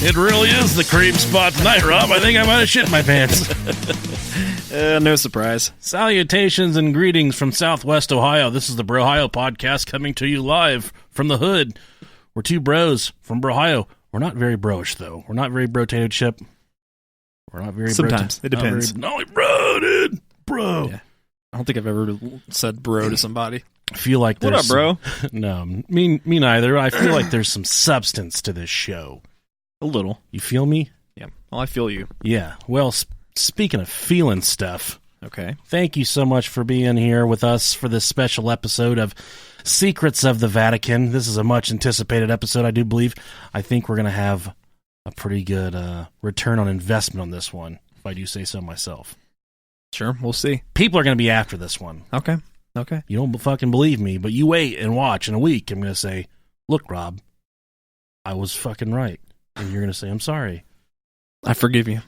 It really is the cream spot tonight, Rob. I think I might have shit my pants. No surprise. Salutations and greetings from Southwest Ohio. This is the Brohio Podcast coming to you live from the hood. We're two bros from Brohio. We're not very broish, though. We're not very bro-tated chip. We're not very Sometimes. It depends. No, bro, dude. Bro. Yeah. I don't think I've ever said bro to somebody. I feel like there's what up, bro? No, me neither. I feel like there's some substance to this show. A little. You feel me? Yeah. Well, I feel you. Yeah. Well, speaking of feeling stuff, okay. Thank you so much for being here with us for this special episode of Secrets of the Vatican. This is a much anticipated episode, I do believe. I think we're going to have a pretty good return on investment on this one, if I do say so myself. Sure, we'll see. People are going to be after this one. Okay. You don't fucking believe me, but you wait and watch. In a week, I'm going to say, look, Rob, I was fucking right. And you're going to say, I'm sorry. I forgive you.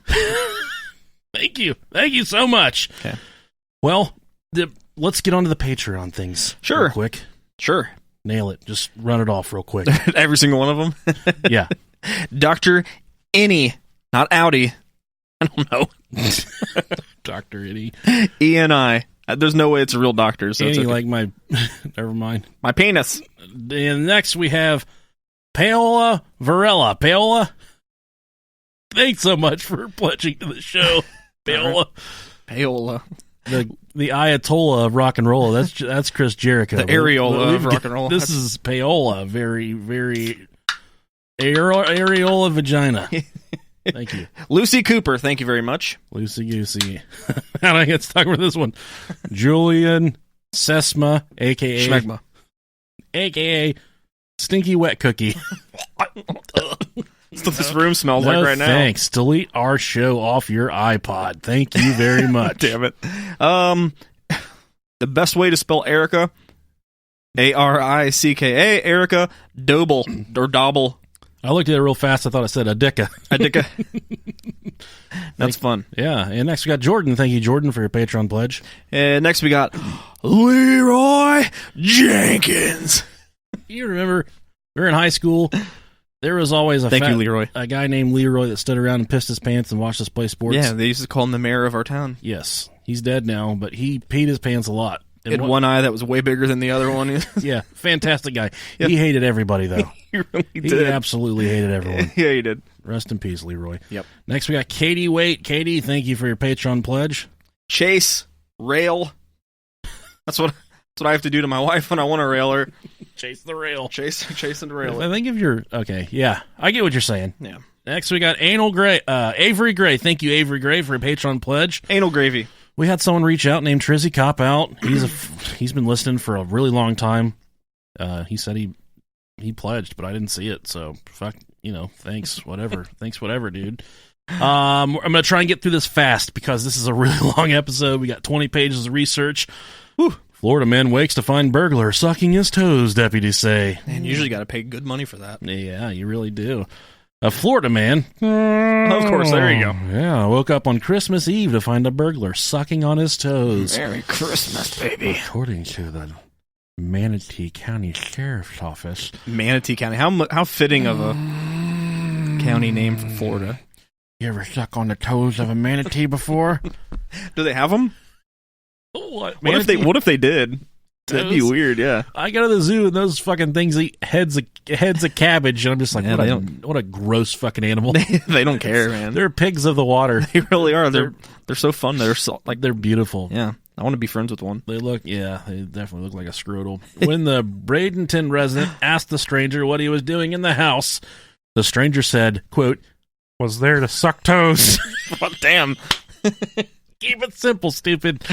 Thank you. Thank you so much. Okay. Well, let's get on to the Patreon things. Sure. Real quick. Sure. Nail it. Just run it off real quick. Every single one of them? Yeah. Dr. Any, not Audi. I don't know. Dr. Any. E-N-I. There's no way it's a real doctor. So Any, okay. like my... Never mind. My penis. And next we have Paola Varela. Paola, thanks so much for pledging to the show. Paola. Paola. The Ayatollah of rock and roll. That's Chris Jericho. The areola of rock and roll. This is Paola. Very, very... Areola vagina. Thank you. Lucy Cooper, thank you very much. Loosey goosey. How do I get stuck with this one? Julian Sesma, a.k.a. Schmegma. A.k.a. Stinky Wet Cookie. That's what this room smells like right now. Thanks. Delete our show off your iPod. Thank you very much. Damn it. The best way to spell Erica, A-R-I-C-K-A, Erica, Doble, or Dobble. I looked at it real fast. I thought it said Adika. Adika. That's fun. Yeah. And next we got Jordan. Thank you, Jordan, for your Patreon pledge. And next we got Leroy Jenkins. You remember, we were in high school. There was always a guy named Leroy that stood around and pissed his pants and watched us play sports. Yeah, they used to call him the mayor of our town. Yes. He's dead now, but he peed his pants a lot. He had one eye that was way bigger than the other one. Yeah, fantastic guy. Yep. He hated everybody, though. He really did. He absolutely hated everyone. Yeah, he did. Rest in peace, Leroy. Yep. Next, we got Katie Waite. Katie, thank you for your Patreon pledge. Chase Rail. That's what I have to do to my wife when I want to rail her. Chase the rail. Chasing the rail. I think if you're... Okay, yeah. I get what you're saying. Yeah. Next, we got Avery Gray. Thank you, Avery Gray, for your Patreon pledge. Anal gravy. We had someone reach out named Trizzy Cop Out. He's been listening for a really long time. He said he pledged, but I didn't see it. So fuck, thanks, whatever. Thanks, whatever, dude. I'm gonna try and get through this fast because this is a really long episode. We got 20 pages of research. Whew. Florida man wakes to find burglar sucking his toes. Deputies say. Man, you usually got to pay good money for that. Yeah, you really do. A Florida man. Of course, there you go. Yeah, woke up on Christmas Eve to find a burglar sucking on his toes. Merry Christmas, baby. According to the Manatee County Sheriff's Office. Manatee County. How fitting of a county name for Florida. You ever suck on the toes of a manatee before? Do they have them? What if they did? That'd be weird, yeah. I go to the zoo and those fucking things eat heads of cabbage, and I'm just like, what a gross fucking animal. They don't care, man. They're pigs of the water. They really are. They're so fun. They're beautiful. Yeah, I want to be friends with one. They definitely look like a scrotal. When the Bradenton resident asked the stranger what he was doing in the house, the stranger said, quote, "Was there to suck toes." Oh, damn. Keep it simple, stupid.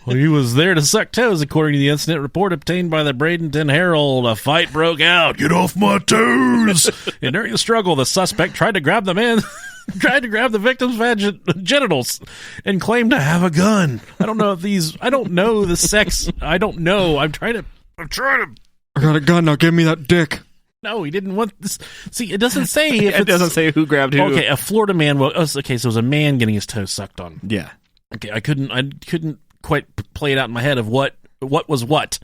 Well, he was there to suck toes, according to the incident report obtained by the Bradenton Herald. A fight broke out. Get off my toes! And during the struggle, the suspect tried to grab the victim's genitals and claimed to have a gun. I don't know the sex. I don't know. I'm trying to. I got a gun. Now give me that dick. No, he didn't want this. See, it doesn't say. It doesn't say who grabbed who. Okay, a Florida man. Okay, so it was a man getting his toes sucked on. Yeah. Okay, I couldn't quite play it out in my head of what was what.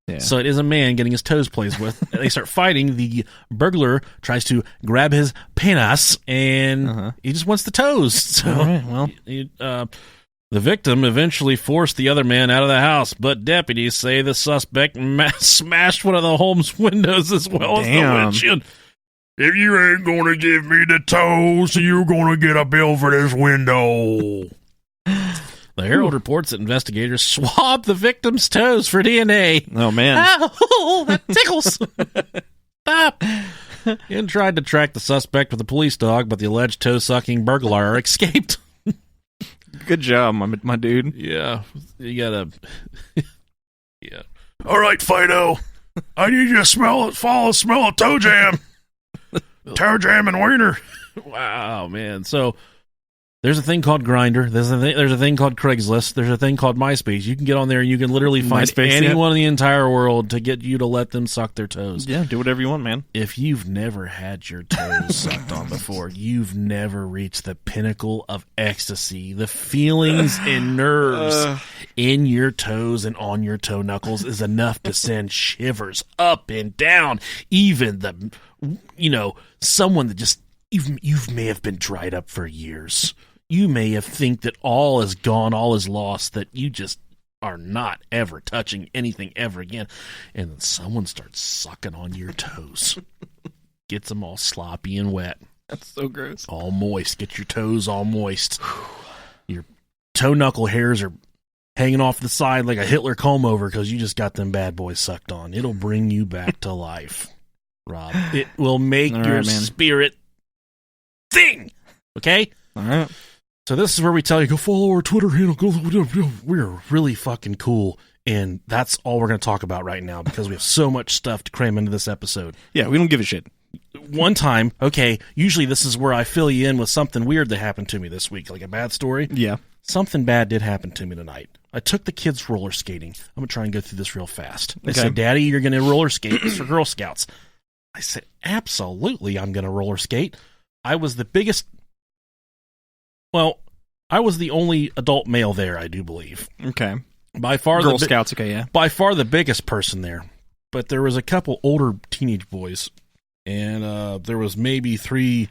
Yeah. So it is a man getting his toes played with. They start fighting. The burglar tries to grab his penis, and he just wants the toes. So, all right, well, the victim eventually forced the other man out of the house, but deputies say the suspect smashed one of the home's windows as well as the windshield. If you ain't gonna give me the toes, you're gonna get a bill for this window. The Herald reports that investigators swabbed the victim's toes for DNA. Oh, man. Oh, that tickles. Stop. And tried to track the suspect with a police dog, but the alleged toe-sucking burglar escaped. Good job, my dude. Yeah. You gotta... yeah. All right, Fido. I need you to smell of toe jam. Toe jam and wiener. Wow, man. So... there's a thing called Grindr. There's a thing called Craigslist. There's a thing called MySpace. You can get on there and you can literally find anyone in the entire world to get you to let them suck their toes. Yeah, do whatever you want, man. If you've never had your toes sucked on before, you've never reached the pinnacle of ecstasy. The feelings and nerves in your toes and on your toe knuckles is enough to send shivers up and down. Even someone that just you may have been dried up for years. You may have think that all is gone, all is lost, that you just are not ever touching anything ever again. And then someone starts sucking on your toes. Gets them all sloppy and wet. That's so gross. All moist. Get your toes all moist. Your toe knuckle hairs are hanging off the side like a Hitler comb over because you just got them bad boys sucked on. It'll bring you back to life, Rob. It will make your spirit thing. Okay? All right. So this is where we tell you, go follow our Twitter handle. We're really fucking cool. And that's all we're going to talk about right now because we have so much stuff to cram into this episode. Yeah, we don't give a shit. One time, okay, usually this is where I fill you in with something weird that happened to me this week, like a bad story. Yeah. Something bad did happen to me tonight. I took the kids roller skating. I'm going to try and go through this real fast. They said, Daddy, you're going to roller skate for Girl Scouts. I said, absolutely, I'm going to roller skate. I was the biggest... well, I was the only adult male there, I do believe. Okay. By far Girl Scouts, okay, yeah. By far the biggest person there. But there was a couple older teenage boys, and there was maybe 3-4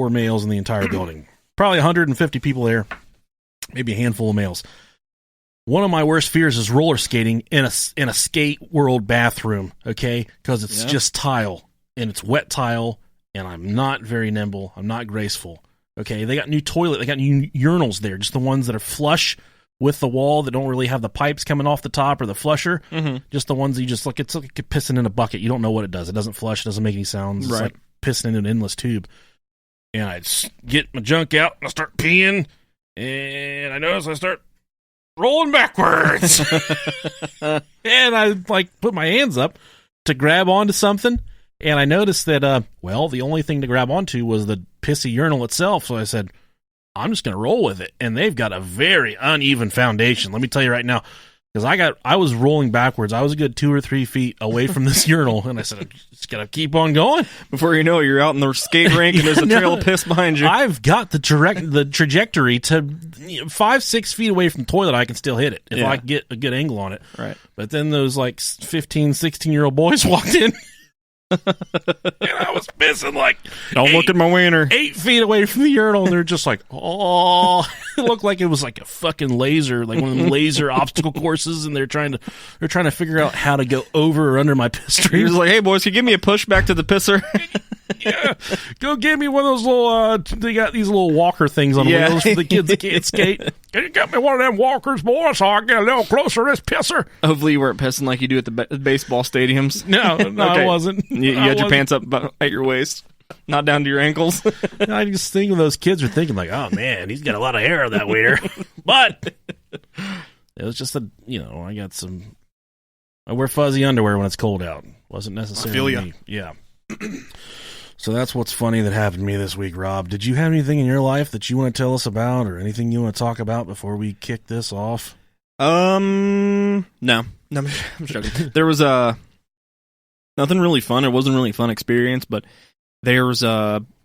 males in the entire building. Probably 150 people there, maybe a handful of males. One of my worst fears is roller skating in a skate world bathroom, okay? Because it's just tile, and it's wet tile, and I'm not very nimble. I'm not graceful. Okay, they got new toilet. They got new urinals there, just the ones that are flush with the wall that don't really have the pipes coming off the top or the flusher. Mm-hmm. Just the ones that you just look. It's like pissing in a bucket. You don't know what it does. It doesn't flush. It doesn't make any sounds. It's like pissing into an endless tube. And I get my junk out and I start peeing, and I notice I start rolling backwards. And I put my hands up to grab onto something. And I noticed that, the only thing to grab onto was the pissy urinal itself. So I said, I'm just going to roll with it. And they've got a very uneven foundation. Let me tell you right now, because I was rolling backwards. I was a good 2 or 3 feet away from this urinal. And I said, I'm just going to keep on going. Before you know it, you're out in the skate rink and there's a trail of piss behind you. I've got the trajectory to 5-6 feet away from the toilet. I can still hit it if I get a good angle on it. Right. But then those 15, 16-year-old boys walked in. And I was pissing don't look at my wiener 8 feet away from the urinal, and they're just like, oh, it looked like it was like a fucking laser, like one of them laser obstacle courses, and they're trying to figure out how to go over or under my piss stream. You're just like, hey boys, can you give me a push back to the pisser? Yeah, go get me one of those little. They got these little walker things on the wheels for the kids that can't skate. Can you get me one of them walkers, boy, so I can get a little closer to this pisser? Hopefully, you weren't pissing like you do at the baseball stadiums. No, okay. I wasn't. You had your pants up at your waist, not down to your ankles. I just think those kids are thinking like, oh man, he's got a lot of hair on that wiener. But it was just I got some. I wear fuzzy underwear when it's cold out. Wasn't necessarily I feel me. Yeah. So that's what's funny that happened to me this week, Rob. Did you have anything in your life that you want to tell us about, or anything you want to talk about before we kick this off? No, I'm joking. There was nothing really fun. It wasn't really a fun experience, but there's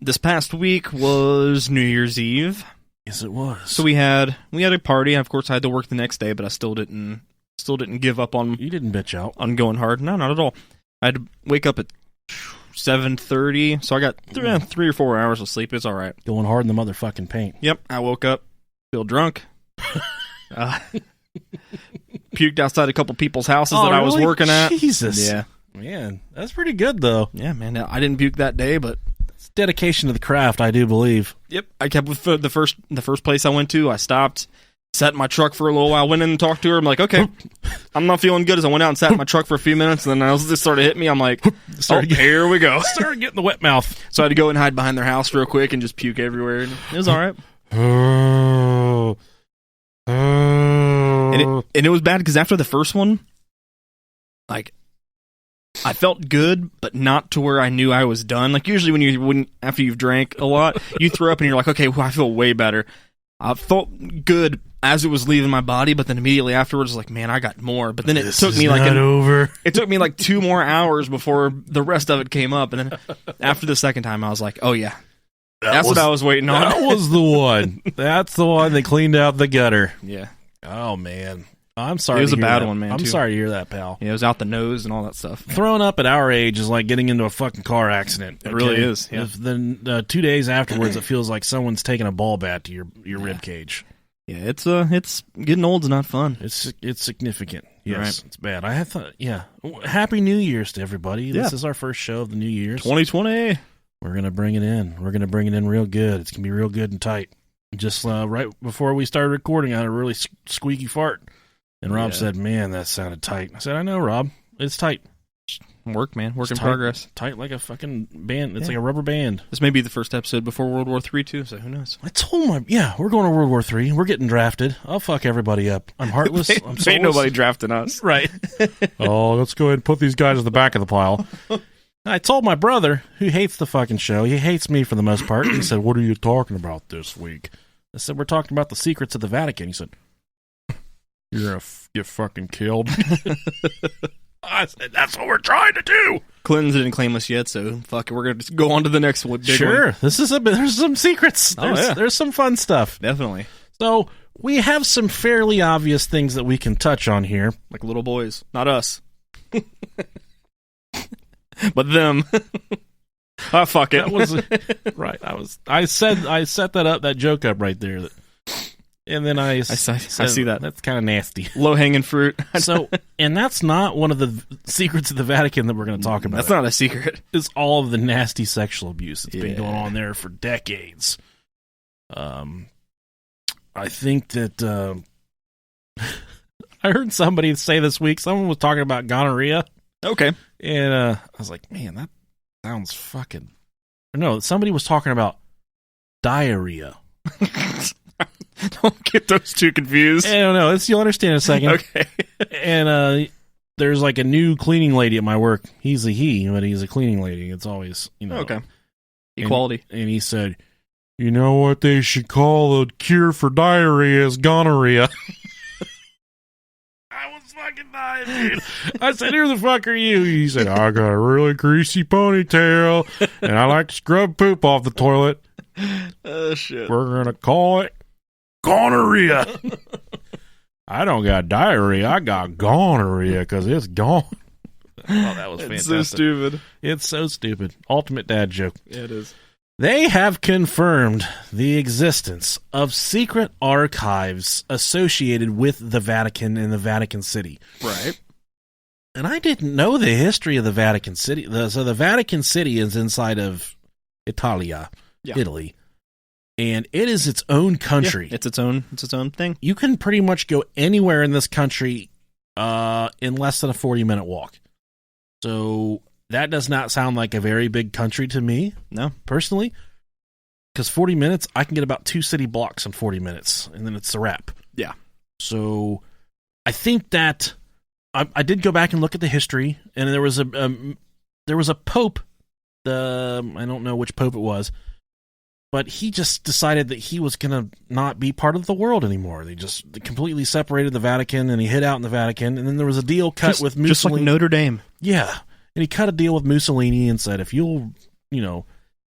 this past week was New Year's Eve. Yes, it was. So we had a party. Of course, I had to work the next day, but I still didn't Still didn't give up on You didn't bitch out. going hard. No, not at all. I had to wake up at 7:30, so I got 3 or 4 hours of sleep. It's all right. Going hard in the motherfucking paint. Yep, I woke up, feel drunk. Puked outside a couple people's houses that I was working at. Jesus. Yeah. Man, that's pretty good, though. Yeah, man. I didn't puke that day, but It's dedication to the craft, I do believe. yep, I kept with the first place I went to. I stopped, sat in my truck for a little while, went in and talked to her. I'm like, okay, I'm not feeling good. As I went out and sat in my truck for a few minutes, and then I just started hitting me. I'm like, here we go. Started getting the wet mouth. So I had to go and hide behind their house real quick and just puke everywhere. And it was all right. And it was bad because after the first one, like, I felt good, but not to where I knew I was done. Like, usually when after you've drank a lot, you throw up and you're like, okay, well, I feel way better. I felt good as it was leaving my body, but then immediately afterwards, like, man, I got more. But then it took me It took me like 2 more hours before the rest of it came up. And then after the second time, I was like, oh yeah, that's what I was waiting on. That was the one. That's the one that cleaned out the gutter. Yeah. Oh, man. I'm sorry. It was to a hear bad that. one, man, I'm too. sorry to hear that, pal. Yeah, it was out the nose and all that stuff. Throwing up at our age is like getting into a fucking car accident. It really is, yeah. If then 2 days afterwards, it feels like someone's taking a ball bat to your rib cage. Yeah, it's getting old's not fun. It's significant. Yes, Right. It's bad. I had thought, yeah. Happy New Year's to everybody. This Yeah. is our first show of the New Year's. 2020. We're gonna bring it in. We're gonna bring it in real good. It's gonna be real good and tight. Just right before we started recording, I had a really squeaky fart, and Rob Yeah. said, "Man, that sounded tight." I said, "I know, Rob. It's tight. Work, man. Work It's in tight. progress. Tight like a fucking band. It's Yeah. like a rubber band." This may be the first episode before World War III, too, so who knows? I told my we're going to World War III. We're getting drafted. I'll fuck everybody up. I'm heartless. I'm Ain't soulless. nobody drafting us. Right. Oh, let's go ahead and put these guys at the back of the pile. I told my brother, who hates the fucking show, he hates me for the most part. He said, "What are you talking about this week?" I said, "We're talking about the secrets of the Vatican." He said, "You're going to get fucking killed." I said, "That's what we're trying to do." Clinton's didn't claim us yet, so fuck it. We're going to just go on to the next one. Big Sure. one. There's some secrets. There's some fun stuff. Definitely. So we have some fairly obvious things that we can touch on here. Like little boys. Not us. But them. Oh, fuck it. That was right. I set that joke up right there. And then I see that. That's kind of nasty. Low-hanging fruit. So, and that's not one of the secrets of the Vatican that we're going to talk about. That's not a secret. It's all of the nasty sexual abuse that's been Yeah. going on there for decades. I think that I heard somebody say this week, someone was talking about gonorrhea. Okay. And I was like, man, that sounds fucking... No, somebody was talking about diarrhea. Don't get those two confused. I don't know. You'll understand in a second. Okay. And there's like a new cleaning lady at my work. He's a he, but he's a cleaning lady. It's always, Okay. Equality. And he said, "You know what they should call the cure for diarrhea is gonorrhea." I was fucking dying, dude. I said, "Who the fuck are you?" He said, "I got a really greasy ponytail, and I like to scrub poop off the toilet. Oh, shit. We're going to call it gonorrhea." I don't got diarrhea. I got gonorrhea because it's gone. Oh, that was fantastic. It's so stupid. It's so stupid. Ultimate dad joke. Yeah, it is. They have confirmed the existence of secret archives associated with the Vatican and the Vatican City. Right. And I didn't know the history of the Vatican City. So the Vatican City is inside of Italia, Italy. And it is its own country. Yeah, it's its own thing. You can pretty much go anywhere in this country in less than a 40-minute walk. So that does not sound like a very big country to me. No. Personally. Because 40 minutes, I can get about 2 city blocks in 40 minutes, and then it's a wrap. Yeah. So I think that I did go back and look at the history, and there was a pope. I don't know which pope it was, but he just decided that he was going to not be part of the world anymore. They just completely separated the Vatican, and he hid out in the Vatican, and then there was a deal cut with Mussolini. Just like Notre Dame. Yeah. And he cut a deal with Mussolini and said, if you'll,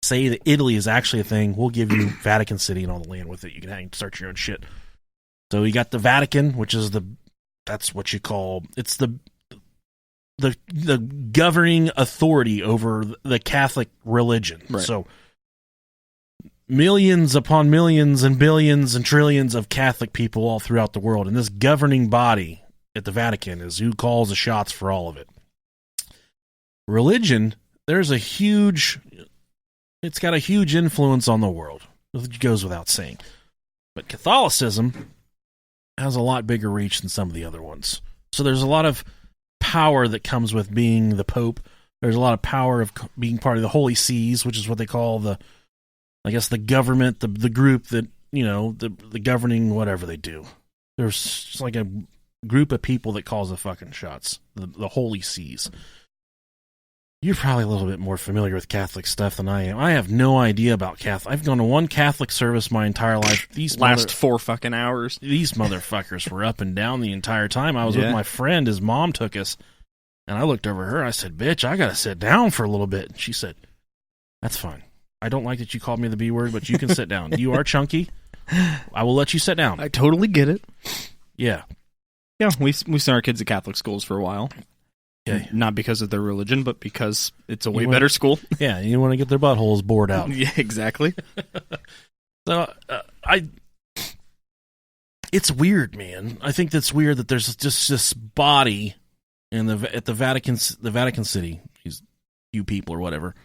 say that Italy is actually a thing, we'll give you Vatican City and all the land with it. You can start your own shit. So you got the Vatican, which is the That's what you call, it's the governing authority over the Catholic religion. Right. So millions upon millions and billions and trillions of Catholic people all throughout the world, and this governing body at the Vatican is who calls the shots for all of it. Religion, it's got a huge influence on the world. It goes without saying. But Catholicism has a lot bigger reach than some of the other ones. So there's a lot of power that comes with being the Pope. There's a lot of power of being part of the Holy Sees, which is what they call the government, the group that, the governing whatever they do. There's just like a group of people that calls the fucking shots, the Holy Sees. You're probably a little bit more familiar with Catholic stuff than I am. I have no idea about Catholic. I've gone to one Catholic service my entire life. These last 4 fucking hours. These motherfuckers were up and down the entire time. I was with my friend. His mom took us, and I looked over her. I said, "Bitch, I gotta sit down for a little bit." And she said, "That's fine. I don't like that you called me the B word, but you can sit down. You are chunky. I will let you sit down." I totally get it. Yeah. Yeah, we sent our kids to Catholic schools for a while. Okay. Not because of their religion, but because it's a way better school. Yeah, you want to get their buttholes bored out. Yeah, exactly. So, it's weird, man. I think that's weird that there's just this body at the Vatican City, these few people or whatever,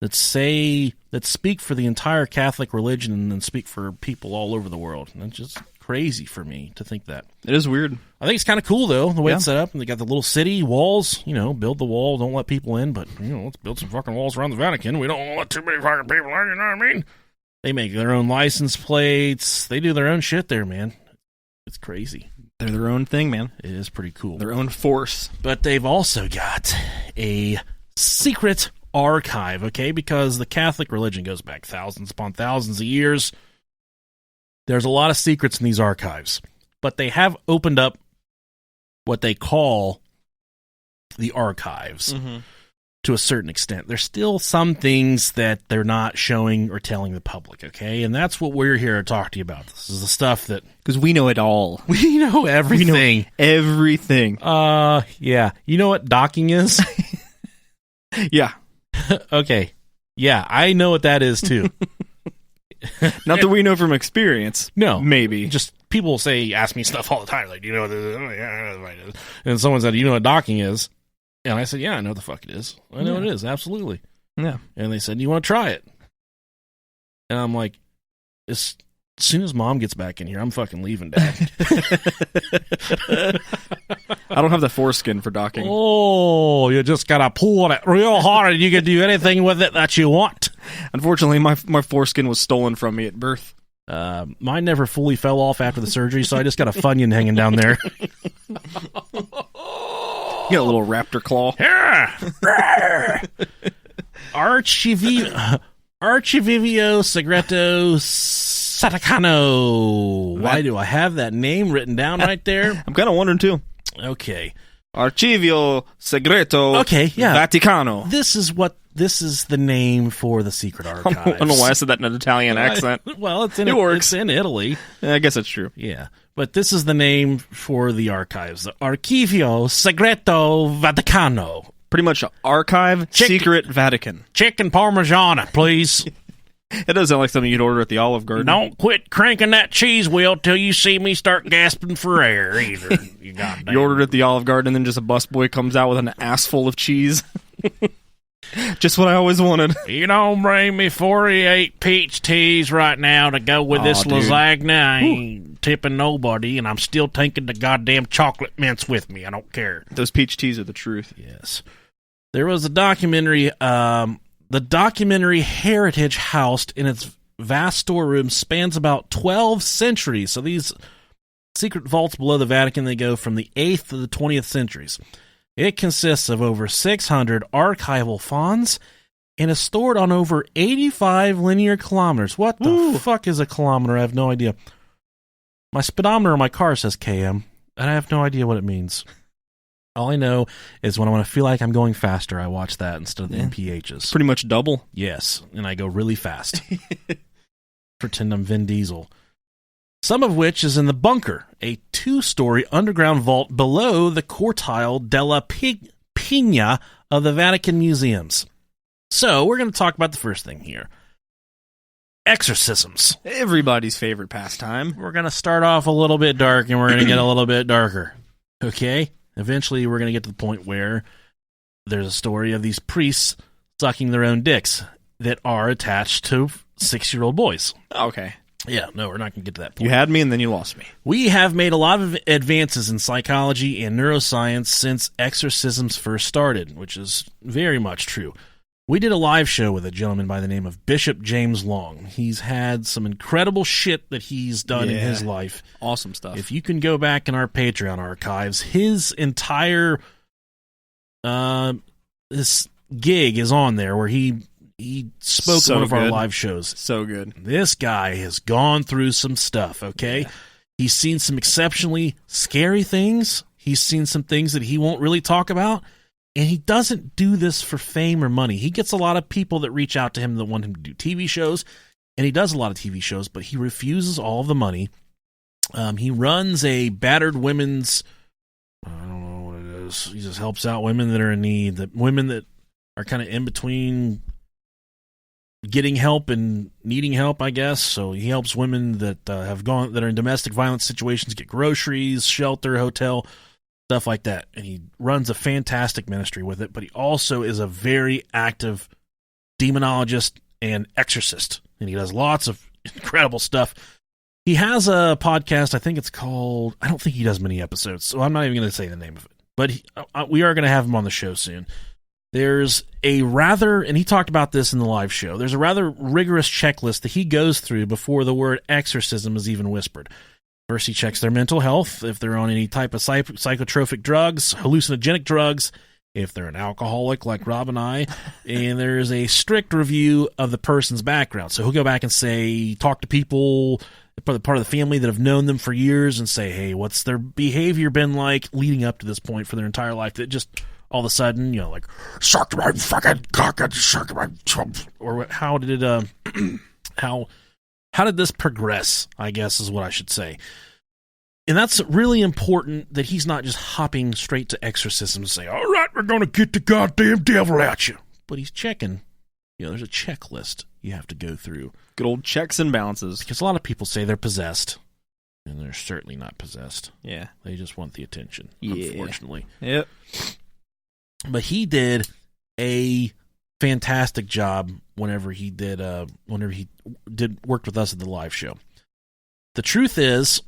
that speak for the entire Catholic religion and then speak for people all over the world. And it's just crazy for me to think that. It is weird. I think it's kind of cool, though, the way it's set up. And they got the little city walls, build the wall, don't let people in, but, let's build some fucking walls around the Vatican. We don't want to let too many fucking people in, you know what I mean? They make their own license plates. They do their own shit there, man. It's crazy. They're their own thing, man. It is pretty cool. Their own force. But they've also got a secret archive, okay? Because the Catholic religion goes back thousands upon thousands of years. There's a lot of secrets in these archives. But they have opened up what they call the archives to a certain extent. There's still some things that they're not showing or telling the public, okay? And that's what we're here to talk to you about. This is the stuff that... Because we know it all. We know everything. We know everything. Yeah. You know what docking is? Yeah. Okay. Yeah, I know what that is, too. Not that we know from experience. No. Maybe. Just people ask me stuff all the time. Like, do you know what this is? Oh, yeah, I know what it is. And someone said, "You know what docking is?" And I said, "Yeah, I know what the fuck it is. I know what it is, absolutely." Yeah. And they said, "You want to try it?" And I'm like, as soon as Mom gets back in here, I'm fucking leaving, Dad. I don't have the foreskin for docking. Oh, you just gotta pull it real hard and you can do anything with it that you want. Unfortunately, my foreskin was stolen from me at birth. Mine never fully fell off after the surgery, so I just got a Funyun hanging down there. You got a little raptor claw. Archivio Segreto Satacano. Why do I have that name written down right there? I'm kind of wondering, too. Okay. Archivio Segreto Vaticano. This is the name for the secret archives. I don't know why I said that in an Italian accent. Well, it's in Italy. I guess that's true. Yeah. But this is the name for the archives. The Archivio Segreto Vaticano. Pretty much archive, secret Vatican. Chicken Parmigiana, please. It does sound like something you'd order at the Olive Garden. Don't quit cranking that cheese wheel till you see me start gasping for air, either. You ordered at the Olive Garden, and then just a busboy comes out with an ass full of cheese. Just what I always wanted. You don't bring me 48 peach teas right now to go with this lasagna. I ain't tipping nobody, and I'm still taking the goddamn chocolate mints with me. I don't care. Those peach teas are the truth. Yes. There was a documentary, the documentary heritage housed in its vast storeroom spans about 12 centuries. So these secret vaults below the Vatican, they go from the 8th to the 20th centuries. It consists of over 600 archival fonts and is stored on over 85 linear kilometers. What the fuck is a kilometer? I have no idea. My speedometer on my car says km, and I have no idea what it means. All I know is when I want to feel like I'm going faster, I watch that instead of the MPHs. Pretty much double. Yes, and I go really fast. Pretend I'm Vin Diesel. some of which is in the bunker, a 2-story underground vault below the Cortile della Pigna of the Vatican museums. So, we're going to talk about the first thing here. Exorcisms. Everybody's favorite pastime. We're going to start off a little bit dark, and we're going to get a little bit darker. Okay? Eventually, we're going to get to the point where there's a story of these priests sucking their own dicks that are attached to 6-year-old boys. Okay. Yeah, no, we're not going to get to that point. You had me and then you lost me. We have made a lot of advances in psychology and neuroscience since exorcisms first started, which is very much true. We did a live show with a gentleman by the name of Bishop James Long. He's had some incredible shit that he's done in his life. Awesome stuff. If you can go back in our Patreon archives, his entire this gig is on there where he spoke at one of our live shows. So good. This guy has gone through some stuff, okay? Yeah. He's seen some exceptionally scary things. He's seen some things that he won't really talk about. And he doesn't do this for fame or money. He gets a lot of people that reach out to him that want him to do TV shows. And he does a lot of TV shows, but he refuses all of the money. He runs a battered women's... I don't know what it is. He just helps out women that are in need. The women that are kind of in between getting help and needing help, I guess. So he helps women that that are in domestic violence situations get groceries, shelter, hotel, stuff like that. And he runs a fantastic ministry with it, but he also is a very active demonologist and exorcist. And he does lots of incredible stuff. He has a podcast, I think it's called, I don't think he does many episodes, so I'm not even going to say the name of it. But we are going to have him on the show soon. There's a rather, and he talked about this in the live show, there's a rather rigorous checklist that he goes through before the word exorcism is even whispered. First, he checks their mental health, if they're on any type of psychotropic drugs, hallucinogenic drugs, if they're an alcoholic like Rob and I, and there's a strict review of the person's background. So he'll go back and say, talk to people, part of the family that have known them for years and say, hey, what's their behavior been like leading up to this point for their entire life that just all of a sudden, you know, like, suck my fucking cock and suck my chump. Or how did it, how did this progress, I guess is what I should say. And that's really important that he's not just hopping straight to exorcism and say, all right, we're going to get the goddamn devil at you. But he's checking. You know, there's a checklist you have to go through. Good old checks and balances. Because a lot of people say they're possessed. And they're certainly not possessed. Yeah. They just want the attention, unfortunately. Yep. But he did a fantastic job whenever he worked with us at the live show. The truth is,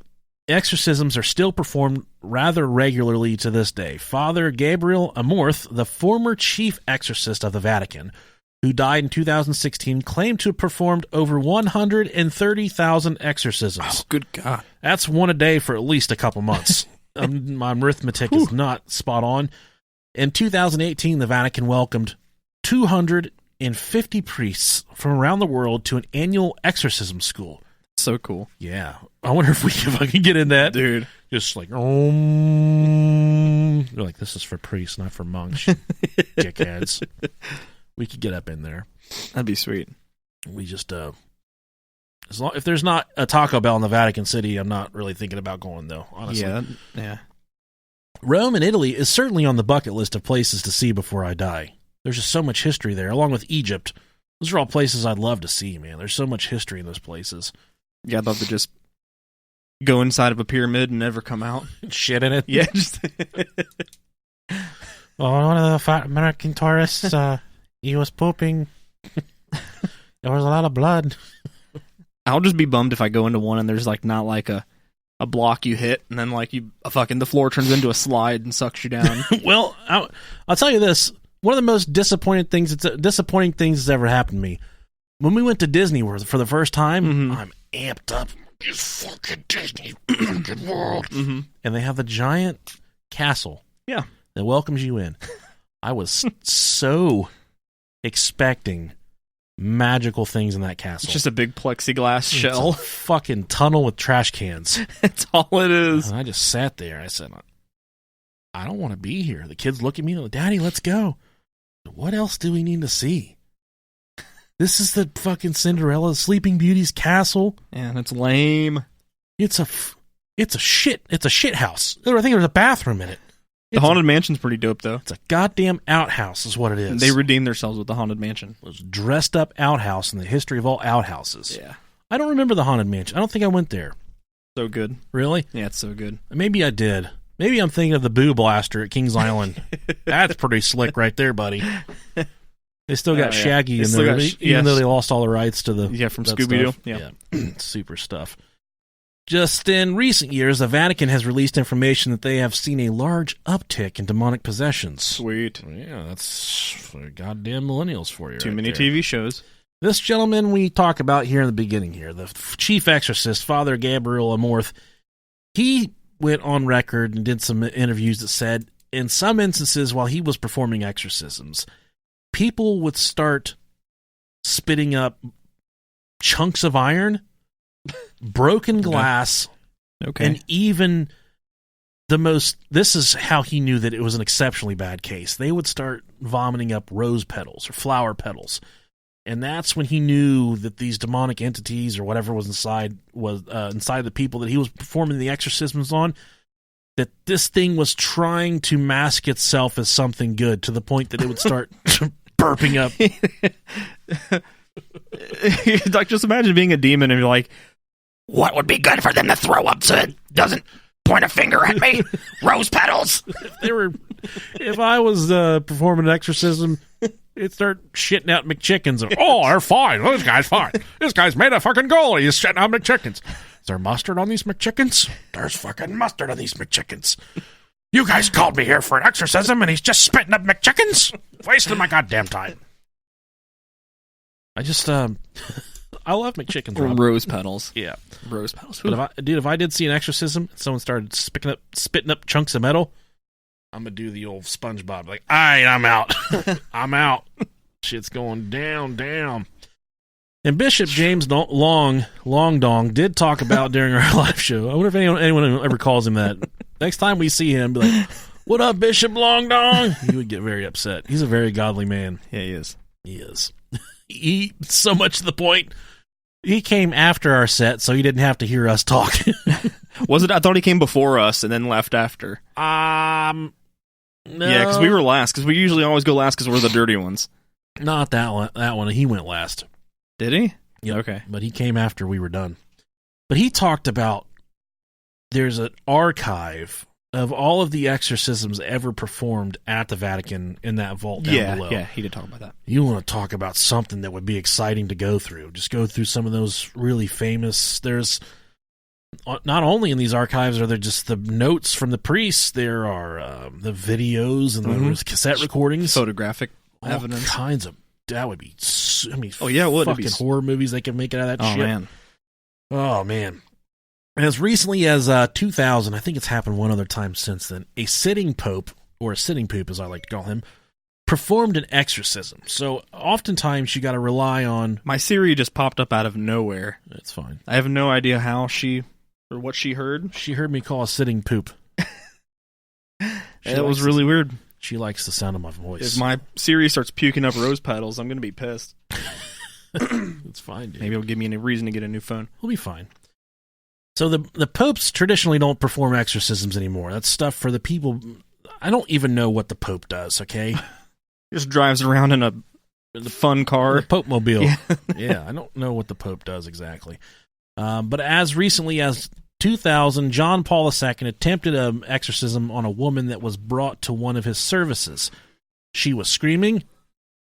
exorcisms are still performed rather regularly to this day. Father Gabriel Amorth, the former chief exorcist of the Vatican, who died in 2016, claimed to have performed over 130,000 exorcisms. Oh, good God. That's one a day for at least a couple months. My arithmetic is not spot on. In 2018, the Vatican welcomed 250 priests from around the world to an annual exorcism school. So cool. Yeah. I wonder if I can get in that. Dude. Just like, You're like, this is for priests, not for monks, dickheads. We could get up in there. That'd be sweet. We just, if there's not a Taco Bell in the Vatican City, I'm not really thinking about going, though, honestly. Yeah. Rome and Italy is certainly on the bucket list of places to see before I die. There's just so much history there, along with Egypt. Those are all places I'd love to see, man. There's so much history in those places. Yeah, I'd love to just go inside of a pyramid and never come out. Shit in it? Yeah, just... Well, one of the American tourists, he was pooping. There was a lot of blood. I'll just be bummed if I go into one and there's like not like a block you hit and then like the floor turns into a slide and sucks you down. Well, I'll tell you this. One of the most disappointing things that's ever happened to me. When we went to Disney World for the first time, I'm amped up. This fucking Disney fucking World. And they have the giant castle. Yeah. That welcomes you in. I was so expecting magical things in that castle. It's just a big plexiglass shell. It's a fucking tunnel with trash cans. That's all it is. And I just sat there. I said, I don't want to be here. The kids look at me and like, Daddy, let's go. What else do we need to see? This is the fucking Cinderella Sleeping Beauty's castle. Yeah, and it's lame. It's a shit house. I think there's a bathroom in it. The Haunted Mansion's pretty dope, though. It's a goddamn outhouse is what it is. They redeemed themselves with the Haunted Mansion. It was a dressed up outhouse in the history of all outhouses. Yeah. I don't remember the Haunted Mansion. I don't think I went there. So good. Really? Yeah, it's so good. Maybe I did. Maybe I'm thinking of the Boo Blaster at Kings Island. That's pretty slick right there, buddy. They still got Shaggy in there, even though they lost all the rights to the from Scooby-Doo. Yeah. Super stuff. Just in recent years, the Vatican has released information that they have seen a large uptick in demonic possessions. Sweet. Yeah, that's for goddamn millennials for you. Too many TV shows. This gentleman we talk about here in the beginning here, the chief exorcist, Father Gabriel Amorth, he went on record and did some interviews that said, in some instances, while he was performing exorcisms, people would start spitting up chunks of iron, broken glass, and even this is how he knew that it was an exceptionally bad case. They would start vomiting up rose petals or flower petals. And that's when he knew that these demonic entities or whatever was inside the people that he was performing the exorcisms on, that this thing was trying to mask itself as something good to the point that it would start burping up. Like, just imagine being a demon and you're like, what would be good for them to throw up so it doesn't point a finger at me? Rose petals. If I was performing an exorcism, it'd start shitting out McChickens. Oh, they're fine. This guy's fine. This guy's made a fucking goal. He's shitting out McChickens. Is there mustard on these McChickens? There's fucking mustard on these McChickens. You guys called me here for an exorcism, and he's just spitting up McChickens? Wasting my goddamn time. I just, I love McChickens, Rob. Rose petals. Yeah. Rose petals. But if I did see an exorcism, and someone started spitting up chunks of metal, I'm going to do the old SpongeBob. Like, all right, I'm out. I'm out. Shit's going down. And Bishop James Long Dong did talk about during our live show. I wonder if anyone ever calls him that. Next time we see him, be like, what up, Bishop Long Dong? He would get very upset. He's a very godly man. Yeah, he is. He is. He, so much to the point, he came after our set, so he didn't have to hear us talk. Was it? I thought he came before us and then left after. No. Yeah, because we were last, because we usually always go last because we're the dirty ones. Not that one. That one, he went last. Did he? Yeah. Okay. But he came after we were done. But he talked about there's an archive of all of the exorcisms ever performed at the Vatican in that vault down below. Yeah, he did talk about that. You want to talk about something that would be exciting to go through. Just go through some of those really famous. There's not only in these archives are there just the notes from the priests, there are the videos and the cassette recordings. Photographic all evidence. Kinds of. That would be. It would. Fucking horror movies they could make it out of that shit. Man. Oh, man. As recently as 2000, I think it's happened one other time since then, a sitting pope, or a sitting poop as I like to call him, performed an exorcism. So oftentimes you got to rely on... My Siri just popped up out of nowhere. It's fine. I have no idea how or what she heard. She heard me call a sitting poop. It was really weird. She likes the sound of my voice. If my Siri starts puking up rose petals, I'm going to be pissed. It's fine, dude. Maybe it'll give me a reason to get a new phone. We'll be fine. So the popes traditionally don't perform exorcisms anymore. That's stuff for the people. I don't even know what the pope does, okay? He just drives around in a fun car. The Pope Mobile. Yeah, I don't know what the pope does exactly. But as recently as 2000, John Paul II attempted an exorcism on a woman that was brought to one of his services. She was screaming.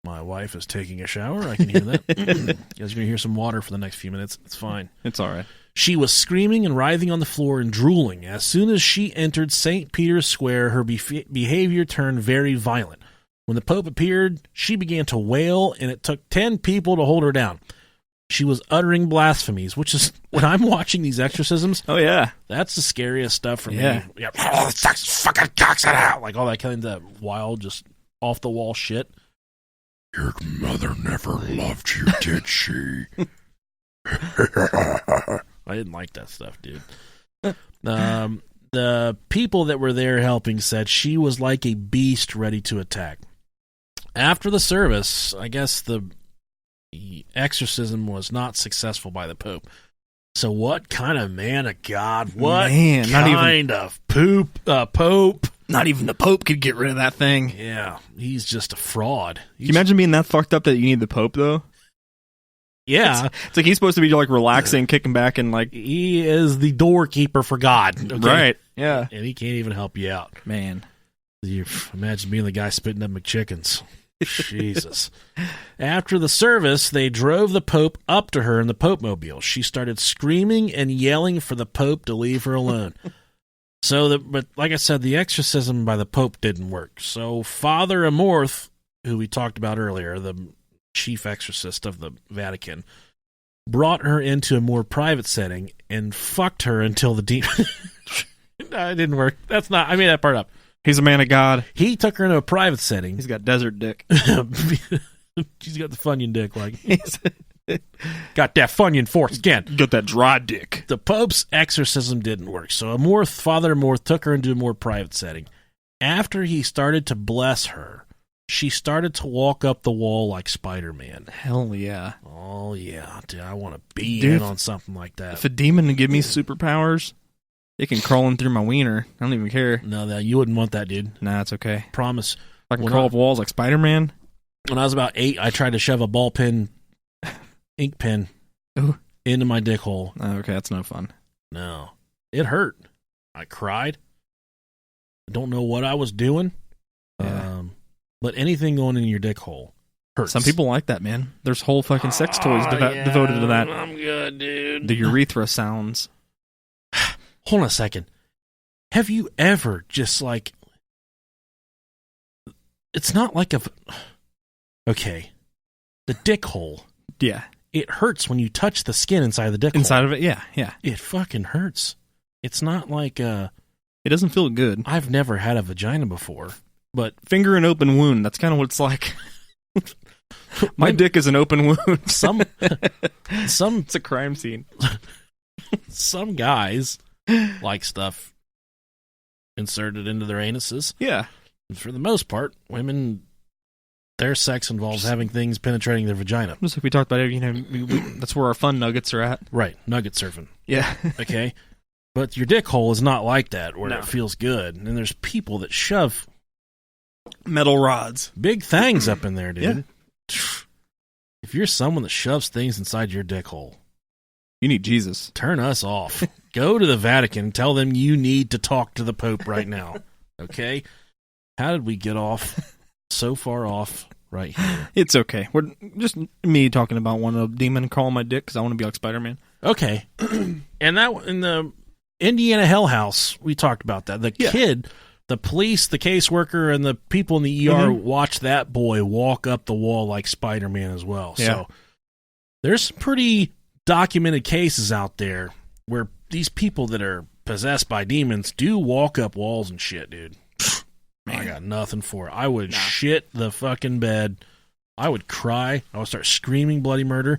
My wife is taking a shower. I can hear that. You guys are going to hear some water for the next few minutes. It's fine. It's all right. She was screaming and writhing on the floor and drooling. As soon as she entered St. Peter's Square, her behavior turned very violent. When the Pope appeared, she began to wail, and it took 10 people to hold her down. She was uttering blasphemies, which is, when I'm watching these exorcisms, oh yeah, that's the scariest stuff for me. Yeah. Fucking cocks it out. Like all that kind of wild, just off-the-wall shit. Your mother never loved you, did she? I didn't like that stuff, dude. The people that were there helping said she was like a beast ready to attack. After the service, I guess the exorcism was not successful by the Pope. So what kind of man of God? What Man, kind of Pope? Not even the Pope could get rid of that thing. Yeah, he's just a fraud. Can you imagine being that fucked up that you need the Pope, though? Yeah. It's like he's supposed to be like relaxing, kicking back, and like... He is the doorkeeper for God. Okay? Right, yeah. And he can't even help you out. Man. You imagine being the guy spitting up McChickens. Jesus. After the service, they drove the Pope up to her in the Pope mobile. She started screaming and yelling for the Pope to leave her alone. But like I said, the exorcism by the Pope didn't work. So Father Amorth, who we talked about earlier, the chief exorcist of the Vatican, brought her into a more private setting and fucked her until the demon... No, it didn't work. I made that part up. He's a man of God. He took her into a private setting. He's got desert dick. She's got the Funyun dick, like. Got that Funyun foreskin. Got that dry dick. The Pope's exorcism didn't work, so Father Amorth took her into a more private setting. After he started to bless her, she started to walk up the wall like Spider-Man. Hell yeah. Oh, yeah. Dude, I want to be in on something like that. If a demon can give me superpowers, it can crawl in through my wiener. I don't even care. No, you wouldn't want that, dude. Nah, it's okay. Promise. I can crawl up walls like Spider-Man. When I was about 8, I tried to shove a ball pen, ink pen, into my dick hole. Oh, okay, that's no fun. No. It hurt. I cried. I don't know what I was doing. Yeah. But anything going in your dick hole hurts. Some people like that, man. There's whole fucking sex toys devoted to that. I'm good, dude. The urethra sounds. Hold on a second. Have you ever just like... It's not like a... Okay. The dick hole. Yeah. It hurts when you touch the skin inside the dick hole. Inside of it, yeah. It fucking hurts. It's not like It doesn't feel good. I've never had a vagina before, but... Finger an open wound. That's kind of what it's like. My dick is an open wound. It's a crime scene. Some guys like stuff inserted into their anuses. Yeah. For the most part, women, their sex involves having things penetrating their vagina. Just like we talked about, that's where our fun nuggets are at. Right, nugget surfing. Yeah. Okay? But your dick hole is not like that, where No. it feels good. And there's people that shove Metal rods. big things up in there, dude. Yeah. If you're someone that shoves things inside your dick hole, You need Jesus. turn us off. Go to the Vatican and tell them you need to talk to the Pope right now. Okay? How did we get off so far off right here? It's okay. We're just me talking about one of demon calling my dick because I want to be like Spider-Man. Okay. And that in the Indiana Hell House, we talked about that. The kid, the police, the caseworker, and the people in the ER watched that boy walk up the wall like Spider-Man as well. Yeah. So there's some pretty documented cases out there where these people that are possessed by demons do walk up walls and shit, dude. Man. I got nothing for it. I would shit the fucking bed. I would cry. I would start screaming bloody murder.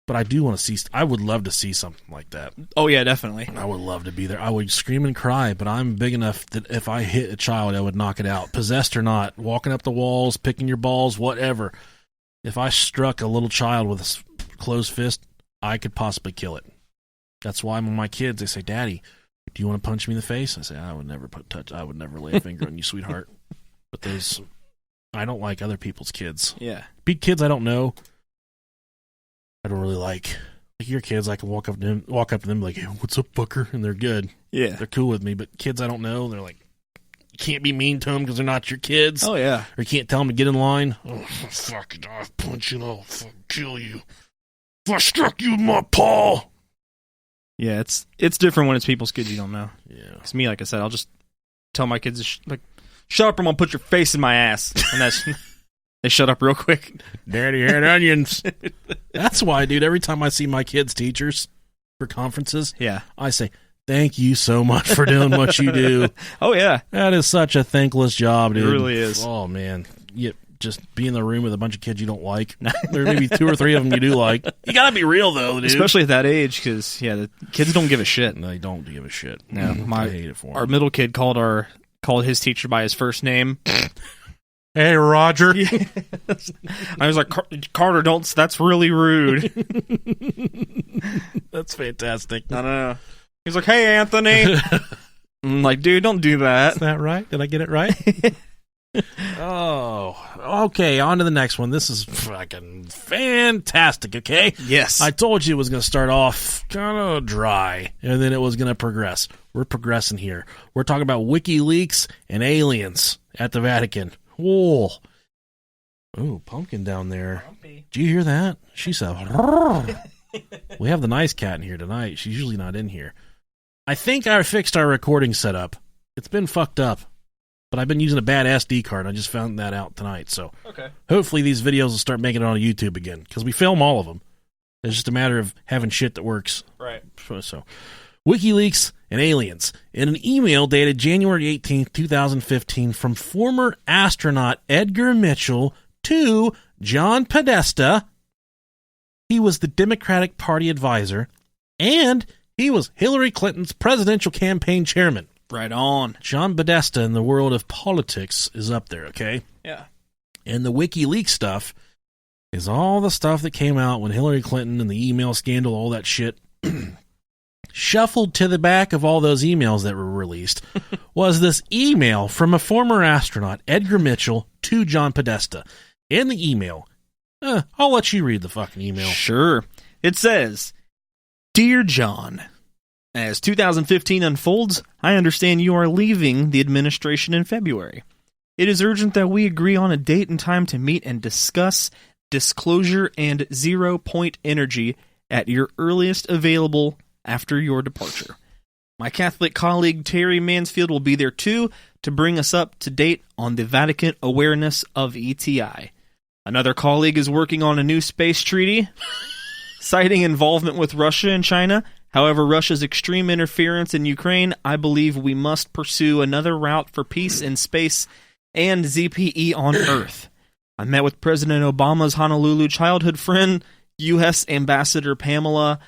But I do want to see... I would love to see something like that. Oh, yeah, definitely. I would love to be there. I would scream and cry, but I'm big enough that if I hit a child, I would knock it out. Possessed or not, walking up the walls, picking your balls, whatever. If I struck a little child with a closed fist, I could possibly kill it. That's why when my kids, they say, Daddy, do you want to punch me in the face? I say, I would never I would never lay a finger on you, sweetheart. But I don't like other people's kids. Yeah. Big kids I don't know, I don't really like. Like your kids, I can walk up to them like, hey, what's up, fucker? And they're good. Yeah. They're cool with me. But kids I don't know, they're like, you can't be mean to them because they're not your kids. Oh, yeah. Or you can't tell them to get in line. Oh, fuck it, I'll punch you and I'll fucking kill you. If I struck you with my paw. Yeah, it's different when it's people's kids you don't know. Yeah. Because me, like I said, I'll just tell my kids, shut up or I'm going to put your face in my ass. And they shut up real quick. Daddy had onions. That's why, dude, every time I see my kids' teachers for conferences, I say, thank you so much for doing what you do. Oh, yeah. That is such a thankless job, dude. It really is. Oh, man. Just be in the room with a bunch of kids you don't like. There may be 2 or 3 of them you do like. You got to be real, though, dude. Especially at that age, because, the kids don't give a shit. They don't give a shit. No, I hate it for them. Our middle kid called his teacher by his first name. Hey, Roger. I was like, Carter, that's really rude. That's fantastic. I don't know. He's like, hey, Anthony. I'm like, dude, don't do that. Is that right? Did I get it right? Oh, okay. On to the next one. This is fucking fantastic, okay? Yes. I told you it was going to start off kind of dry, and then it was going to progress. We're progressing here. We're talking about WikiLeaks and aliens at the Vatican. Whoa. Oh, Pumpkin down there. Grumpy. Did you hear that? She said, we have the nice cat in here tonight. She's usually not in here. I think I fixed our recording setup. It's been fucked up, but I've been using a bad SD card. I just found that out tonight. So Okay. hopefully these videos will start making it on YouTube again, because we film all of them. It's just a matter of having shit that works. Right. So, WikiLeaks and aliens. In an email dated January 18th, 2015, from former astronaut Edgar Mitchell to John Podesta, he was the Democratic Party advisor, and he was Hillary Clinton's presidential campaign chairman. Right on. John Podesta in the world of politics is up there, okay? Yeah. And the WikiLeaks stuff is all the stuff that came out when Hillary Clinton and the email scandal, all that shit, shuffled to the back of all those emails that were released was this email from a former astronaut, Edgar Mitchell, to John Podesta. In the email, I'll let you read the fucking email. Sure. It says, Dear John, as 2015 unfolds, I understand you are leaving the administration in February. It is urgent that we agree on a date and time to meet and discuss disclosure and 0 point energy at your earliest available after your departure. My Catholic colleague Terry Mansfield will be there too to bring us up to date on the Vatican awareness of ETI. Another colleague is working on a new space treaty, citing involvement with Russia and China. However, Russia's extreme interference in Ukraine, I believe we must pursue another route for peace in space and ZPE on Earth. I met with President Obama's Honolulu childhood friend, U.S. Ambassador Pamela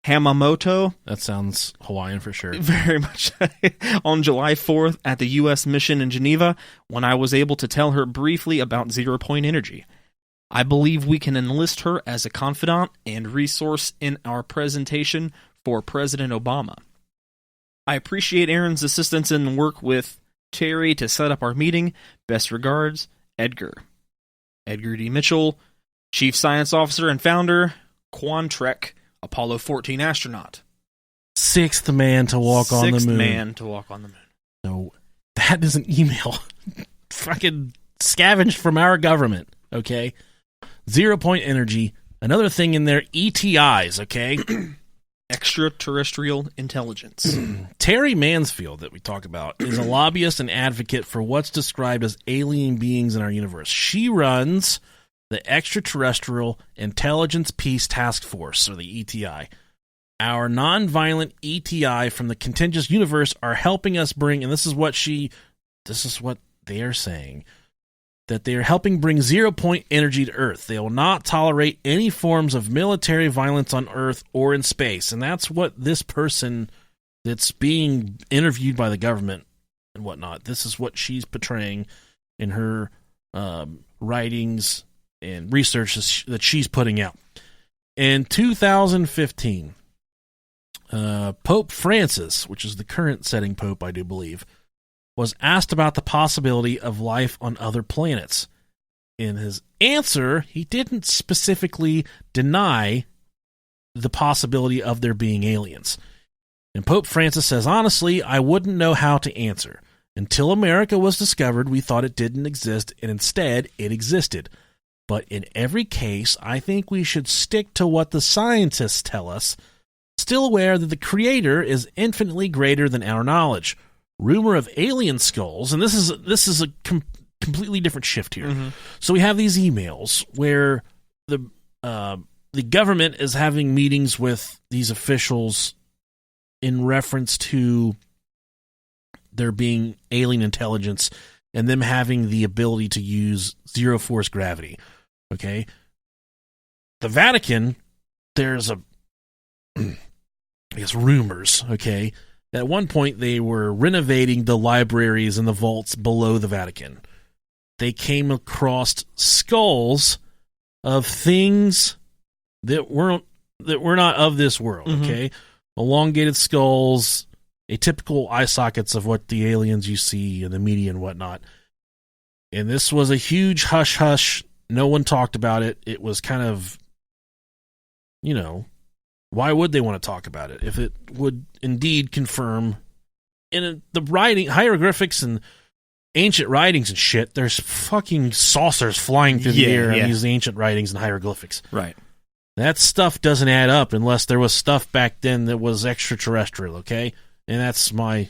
Hamamoto. That sounds Hawaiian for sure. Very much. On July 4th at the U.S. mission in Geneva, when I was able to tell her briefly about 0 point energy. I believe we can enlist her as a confidant and resource in our presentation for President Obama. I appreciate Aaron's assistance and work with Terry to set up our meeting. Best regards, Edgar. Edgar D. Mitchell, Chief Science Officer and Founder, Quantrek, Apollo 14 astronaut. Sixth man to walk on the moon. Sixth man to walk on the moon. So that is an email fucking scavenged from our government, okay? 0 point energy. Another thing in there, ETIs, okay? Extraterrestrial intelligence. Terry Mansfield, that we talk about, is a lobbyist and advocate for what's described as alien beings in our universe. She runs the Extraterrestrial Intelligence Peace Task Force, or the ETI. Our nonviolent ETI from the contiguous universe are helping us bring, and this is what they are saying, that they are helping bring 0 point energy to Earth. They will not tolerate any forms of military violence on Earth or in space. And that's what this person that's being interviewed by the government and whatnot, this is what she's portraying in her writings and research that she's putting out. In 2015, Pope Francis, which is the current setting pope, I do believe, was asked about the possibility of life on other planets. In his answer, he didn't specifically deny the possibility of there being aliens. And Pope Francis says, honestly, I wouldn't know how to answer. Until America was discovered, we thought it didn't exist, and instead it existed. But in every case, I think we should stick to what the scientists tell us, still aware that the Creator is infinitely greater than our knowledge. Rumor of alien skulls, and this is a completely different shift here. Mm-hmm. So we have these emails where the government is having meetings with these officials in reference to there being alien intelligence and them having the ability to use zero force gravity. Okay, the Vatican, there's I guess rumors. Okay. At one point, they were renovating the libraries and the vaults below the Vatican. They came across skulls of things that weren't that we're not of this world, okay? Elongated skulls, atypical eye sockets of what the aliens you see in the media and whatnot. And this was a huge hush-hush. No one talked about it. It was kind of, why would they want to talk about it if it would indeed confirm in the writing, hieroglyphics and ancient writings and shit, there's fucking saucers flying through the air on these ancient writings and hieroglyphics. Right. That stuff doesn't add up unless there was stuff back then that was extraterrestrial, okay? And that's my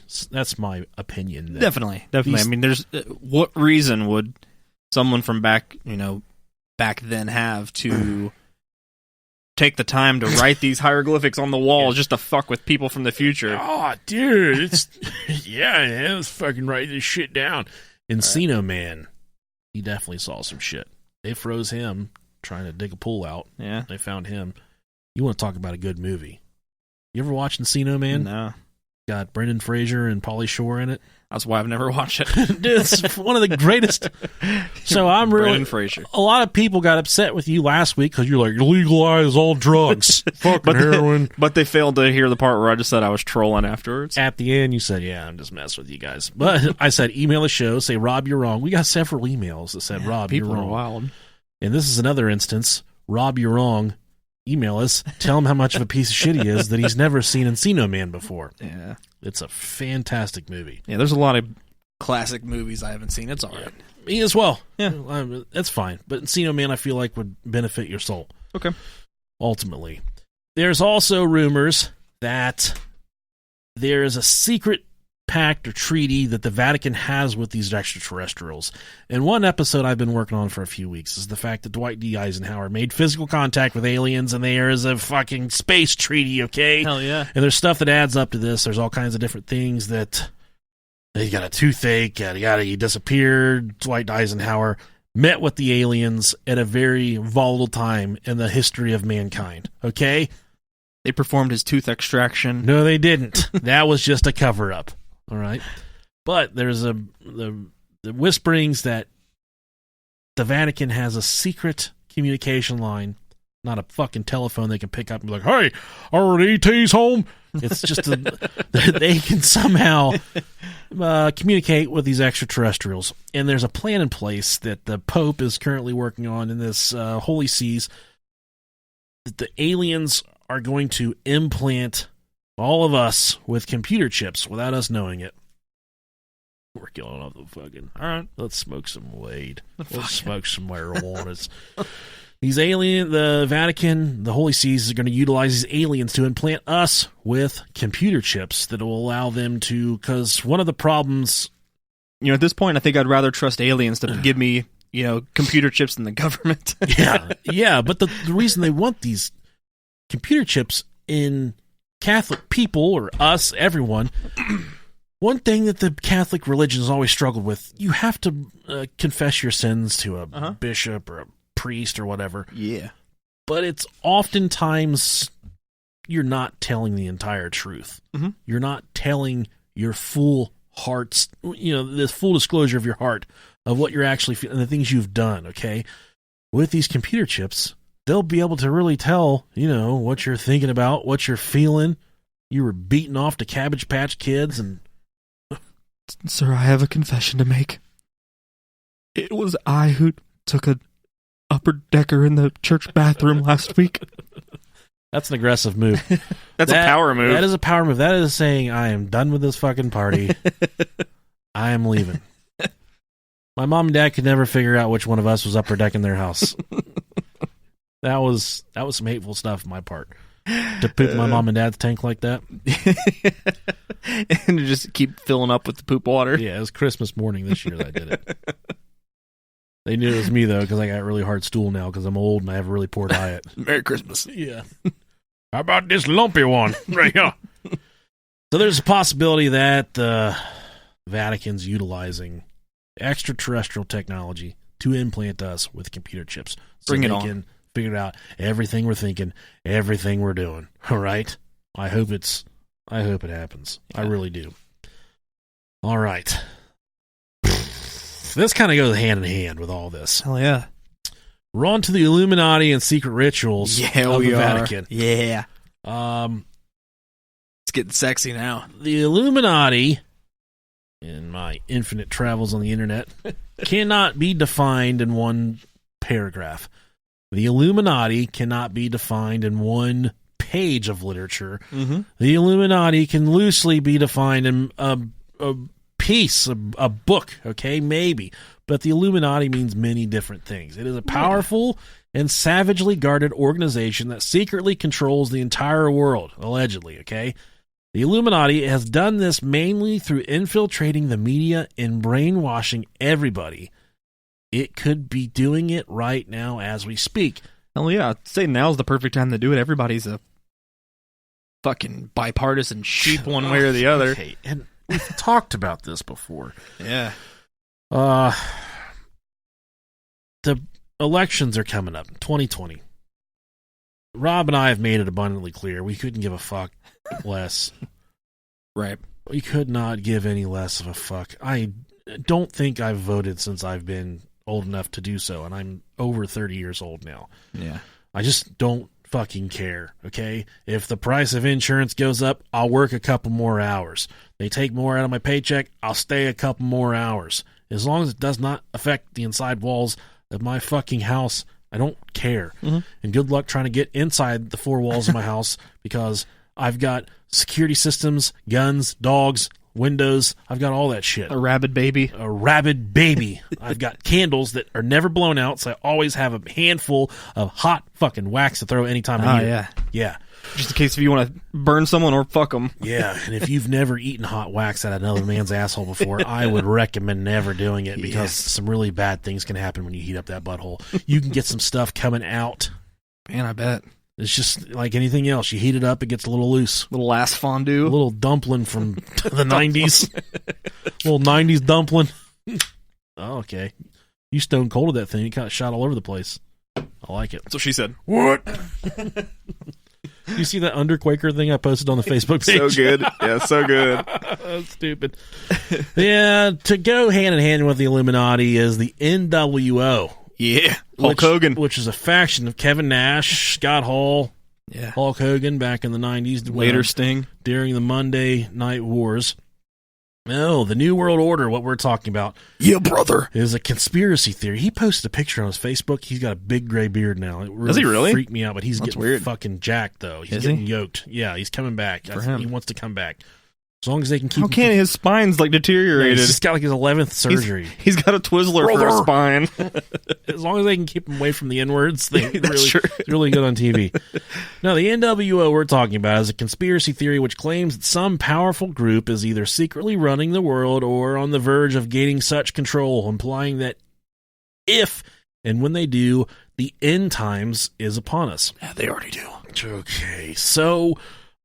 opinion. Definitely. I mean, there's what reason would someone from back then have to take the time to write these hieroglyphics on the wall just to fuck with people from the future? Oh, dude, it's let's fucking write this shit down. Encino Man, he definitely saw some shit. They froze him trying to dig a pool out. Yeah, they found him. You want to talk about a good movie? You ever watch Encino Man? No. Got Brendan Fraser and Pauly Shore in it. That's why I've never watched it. Dude, it's one of the greatest. So I'm really. Brendan Fraser. A lot of people got upset with you last week because you're like, legalize all drugs, fucking heroin. But they failed to hear the part where I just said I was trolling afterwards. At the end, you said, "Yeah, I'm just messing with you guys." But I said, email the show, say, "Rob, you're wrong." We got several emails that said, "Rob, you're wrong." People are wild. And this is another instance. Rob, you're wrong. Email us. Tell him how much of a piece of shit he is that he's never seen Encino Man before. Yeah. It's a fantastic movie. Yeah, there's a lot of classic movies I haven't seen. It's all right. Me as well. Yeah. That's fine. But Encino Man, I feel like, would benefit your soul. Okay. Ultimately. There's also rumors that there is a secret pact or treaty that the Vatican has with these extraterrestrials. And one episode I've been working on for a few weeks is the fact that Dwight D. Eisenhower made physical contact with aliens, and there is a fucking space treaty, okay? Hell yeah. And there's stuff that adds up to this. There's all kinds of different things that he got a toothache, he disappeared. Dwight Eisenhower met with the aliens at a very volatile time in the history of mankind, okay? They performed his tooth extraction. No, they didn't. That was just a cover-up. All right, but there's the whisperings that the Vatican has a secret communication line, not a fucking telephone they can pick up and be like, "Hey, are ET's home?" It's just they can somehow communicate with these extraterrestrials, and there's a plan in place that the Pope is currently working on in this Holy Seas. That the aliens are going to implant all of us with computer chips without us knowing it. We're killing off the fucking... All right, let's smoke some weed. Let's smoke some marijuana. These the Vatican, the Holy Seas, are going to utilize these aliens to implant us with computer chips that will allow them to... Because one of the problems... at this point, I think I'd rather trust aliens to give me, computer chips than the government. Yeah, but the reason they want these computer chips in... Catholic people, or us, everyone, one thing that the Catholic religion has always struggled with, you have to confess your sins to a bishop or a priest or whatever. Yeah. But it's oftentimes you're not telling the entire truth. Mm-hmm. You're not telling your full heart's, the full disclosure of your heart of what you're actually feeling and the things you've done, okay? With these computer chips, they'll be able to really tell, what you're thinking about, what you're feeling. You were beating off to Cabbage Patch Kids and... Sir, I have a confession to make. It was I who took a upper decker in the church bathroom last week. That's an aggressive move. That's a power move. That is a power move. That is saying, I am done with this fucking party. I am leaving. My mom and dad could never figure out which one of us was upper decking their house. That was some hateful stuff on my part. To poop my mom and dad's tank like that. And to just keep filling up with the poop water. Yeah, it was Christmas morning this year that I did it. They knew it was me, though, because I got a really hard stool now because I'm old and I have a really poor diet. Merry Christmas. Yeah. How about this lumpy one right here? So there's a possibility that the Vatican's utilizing extraterrestrial technology to implant us with computer chips. So Bring it they on. Can figure out everything we're thinking, everything we're doing. All right? I hope it happens. Yeah. I really do. All right. This kind of goes hand in hand with all this. Hell yeah. We're on to the Illuminati and secret rituals Yeah, of we the are. Vatican. Yeah. It's getting sexy now. The Illuminati, in my infinite travels on the internet, cannot be defined in one paragraph. The Illuminati cannot be defined in one page of literature. Mm-hmm. The Illuminati can loosely be defined in a piece, a book, okay, maybe. But the Illuminati means many different things. It is a powerful and savagely guarded organization that secretly controls the entire world, allegedly, okay? The Illuminati has done this mainly through infiltrating the media and brainwashing everybody. It could be doing it right now as we speak. Hell yeah. I'd say now's the perfect time to do it. Everybody's a fucking bipartisan sheep one way or the other. Okay, and we've talked about this before. Yeah. The elections are coming up, 2020. Rob and I have made it abundantly clear we couldn't give a fuck less. Right. We could not give any less of a fuck. I don't think I've voted since I've been old enough to do so, and I'm over 30 years old now. Yeah. I just don't fucking care, okay? If the price of insurance goes up, I'll work a couple more hours. They take more out of my paycheck, I'll stay a couple more hours. As long as it does not affect the inside walls of my fucking house, I don't care. Mm-hmm. And good luck trying to get inside the four walls of my house because I've got security systems, guns, dogs, windows. I've got all that shit. A rabid baby. A rabid baby. I've got candles that are never blown out, so I always have a handful of hot fucking wax to throw anytime I need it. Yeah. Just in case if you want to burn someone or fuck them. Yeah, and if you've never eaten hot wax out of another man's asshole before, I would recommend never doing it because some really bad things can happen when you heat up that butthole. You can get some stuff coming out. Man, I bet. It's just like anything else. You heat it up, it gets a little loose. Little ass fondue. A little dumpling from the 90s. Little 90s dumpling. Oh, okay. You stone colded that thing. It kind of shot all over the place. I like it. That's what she said. What? You see that Underquaker thing I posted on the Facebook page? So good. Yeah, so good. That's stupid. Yeah, to go hand in hand with the Illuminati is the NWO. Yeah. Hulk Hogan. Which is a faction of Kevin Nash, Scott Hall, Yeah. Hulk Hogan back in the 90s. Later Sting. During the Monday Night Wars. No, the New World Order, what we're talking about. Yeah, brother. Is a conspiracy theory. He posted a picture on his Facebook. He's got a big gray beard now. It Does he really? freaked me out, but he's That's getting weird. fucking jacked, though. He's Is getting he? yoked. Yeah, he's coming back. For him. He wants to come back. As long as they can keep How can his spine's like deteriorated? He's just got like his 11th surgery. He's got a Twizzler for a spine. As long as they can keep him away from the N-words, they're That's really good on TV. Now, the NWO we're talking about is a conspiracy theory which claims that some powerful group is either secretly running the world or on the verge of gaining such control, implying that if and when they do, the end times is upon us. Yeah, they already do. Okay, so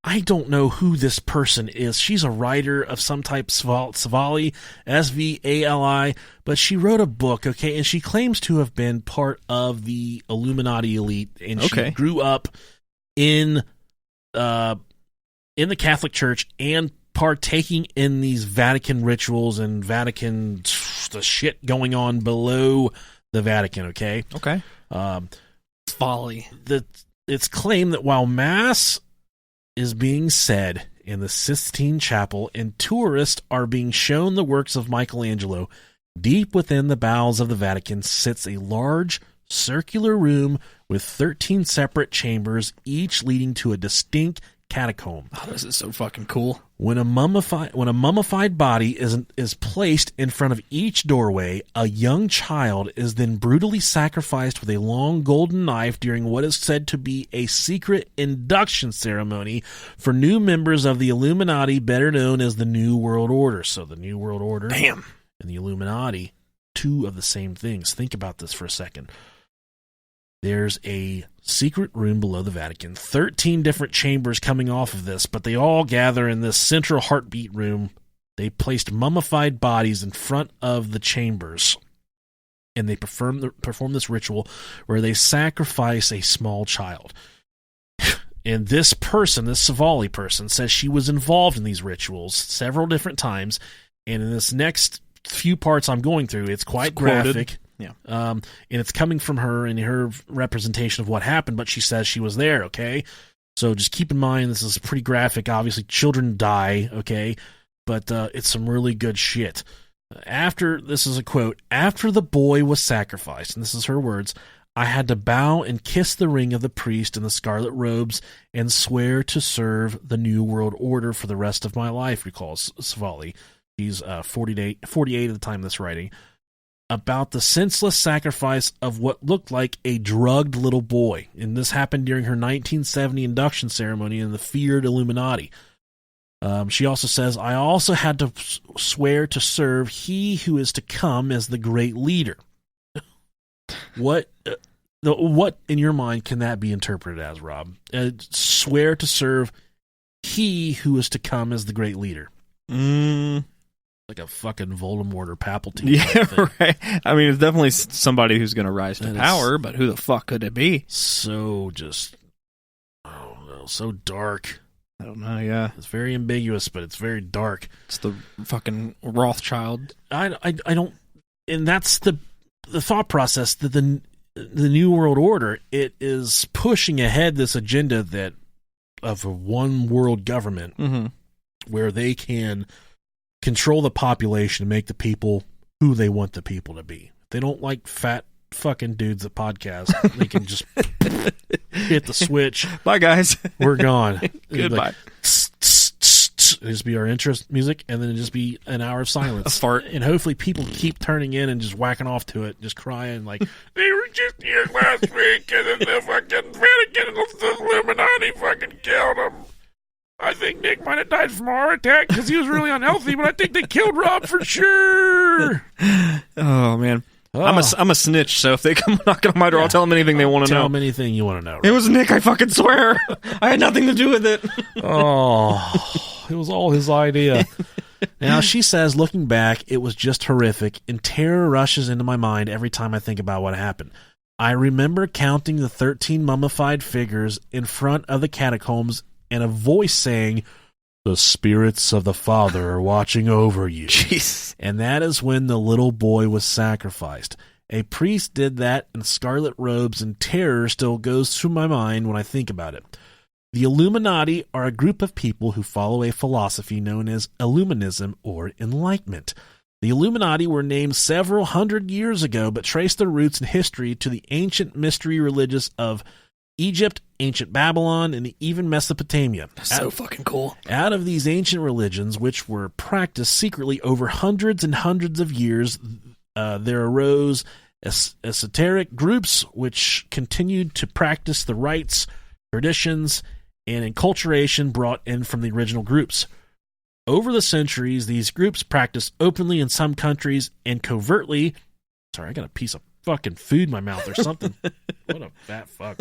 I don't know who this person is. She's a writer of some type, Svali, S-V-A-L-I, but she wrote a book, okay, and she claims to have been part of the Illuminati elite, and she grew up in the Catholic Church and partaking in these Vatican rituals and Vatican, the shit going on below the Vatican, okay? Okay. Folly. It's claimed that while Mass is being said in the Sistine Chapel and tourists are being shown the works of Michelangelo, deep within the bowels of the Vatican sits a large circular room with 13 separate chambers, each leading to a distinct catacomb. Oh, this is so fucking cool. When a mummified body is placed in front of each doorway, a young child is then brutally sacrificed with a long golden knife during what is said to be a secret induction ceremony for new members of the Illuminati, better known as the New World Order. So the New World Order and the Illuminati, two of the same things. Think about this for a second. There's a secret room below the Vatican, 13 different chambers coming off of this, but they all gather in this central heartbeat room. They placed mummified bodies in front of the chambers, and they perform this ritual where they sacrifice a small child. And this person, this Savali person, says she was involved in these rituals several different times, and in this next few parts I'm going through, it's quite graphic. Yeah. And it's coming from her and her representation of what happened, but she says she was there, okay? So just keep in mind, this is pretty graphic. Obviously, children die, okay? But it's some really good shit. This is a quote, after the boy was sacrificed, and this is her words, I had to bow and kiss the ring of the priest in the scarlet robes and swear to serve the New World Order for the rest of my life, recalls Savali. He's 48 at the time of this writing. About the senseless sacrifice of what looked like a drugged little boy. And this happened during her 1970 induction ceremony in the feared Illuminati. She also says, I also had to swear to serve he who is to come as the great leader. What in your mind can that be interpreted as, Rob? Swear to serve he who is to come as the great leader. Like a fucking Voldemort or Palpatine. Yeah, right. I mean, it's definitely somebody who's going to rise to power, but who the fuck could it be? So just, oh no, so dark. I don't know, yeah. It's very ambiguous, but it's very dark. It's the fucking Rothschild. I don't, and that's the thought process that the New World Order, it is pushing ahead this agenda that of a one world government where they can control the population and make the people who they want the people to be. If they don't like fat fucking dudes that podcast, they can just hit the switch. Bye, guys. We're gone. Goodbye. Like, it'll just be our interest music, and then it'll just be an hour of silence. A fart. And hopefully people keep turning in and just whacking off to it, just crying like, they were just here last week, and then the fucking Vatican and the Illuminati fucking killed them. I think Nick might have died from a heart attack because he was really unhealthy, but I think they killed Rob for sure. Oh, man. Oh. I'm a snitch, so if they come knocking on my door, I'll tell them anything they want to know. Tell them anything you want to know. Right? It was Nick, I fucking swear. I had nothing to do with it. Oh, it was all his idea. Now, she says, looking back, it was just horrific, and terror rushes into my mind every time I think about what happened. I remember counting the 13 mummified figures in front of the catacombs and a voice saying, the spirits of the Father are watching over you. Jeez. And that is when the little boy was sacrificed. A priest did that in scarlet robes, and terror still goes through my mind when I think about it. The Illuminati are a group of people who follow a philosophy known as Illuminism or Enlightenment. The Illuminati were named several hundred years ago, but trace their roots in history to the ancient mystery religions of Egypt, ancient Babylon, and even Mesopotamia. That's so fucking cool. Out of these ancient religions, which were practiced secretly over hundreds and hundreds of years, there arose esoteric groups which continued to practice the rites, traditions, and enculturation brought in from the original groups. Over the centuries, these groups practiced openly in some countries and covertly. Sorry, I got a piece of fucking food in my mouth or something. What a fat fuck.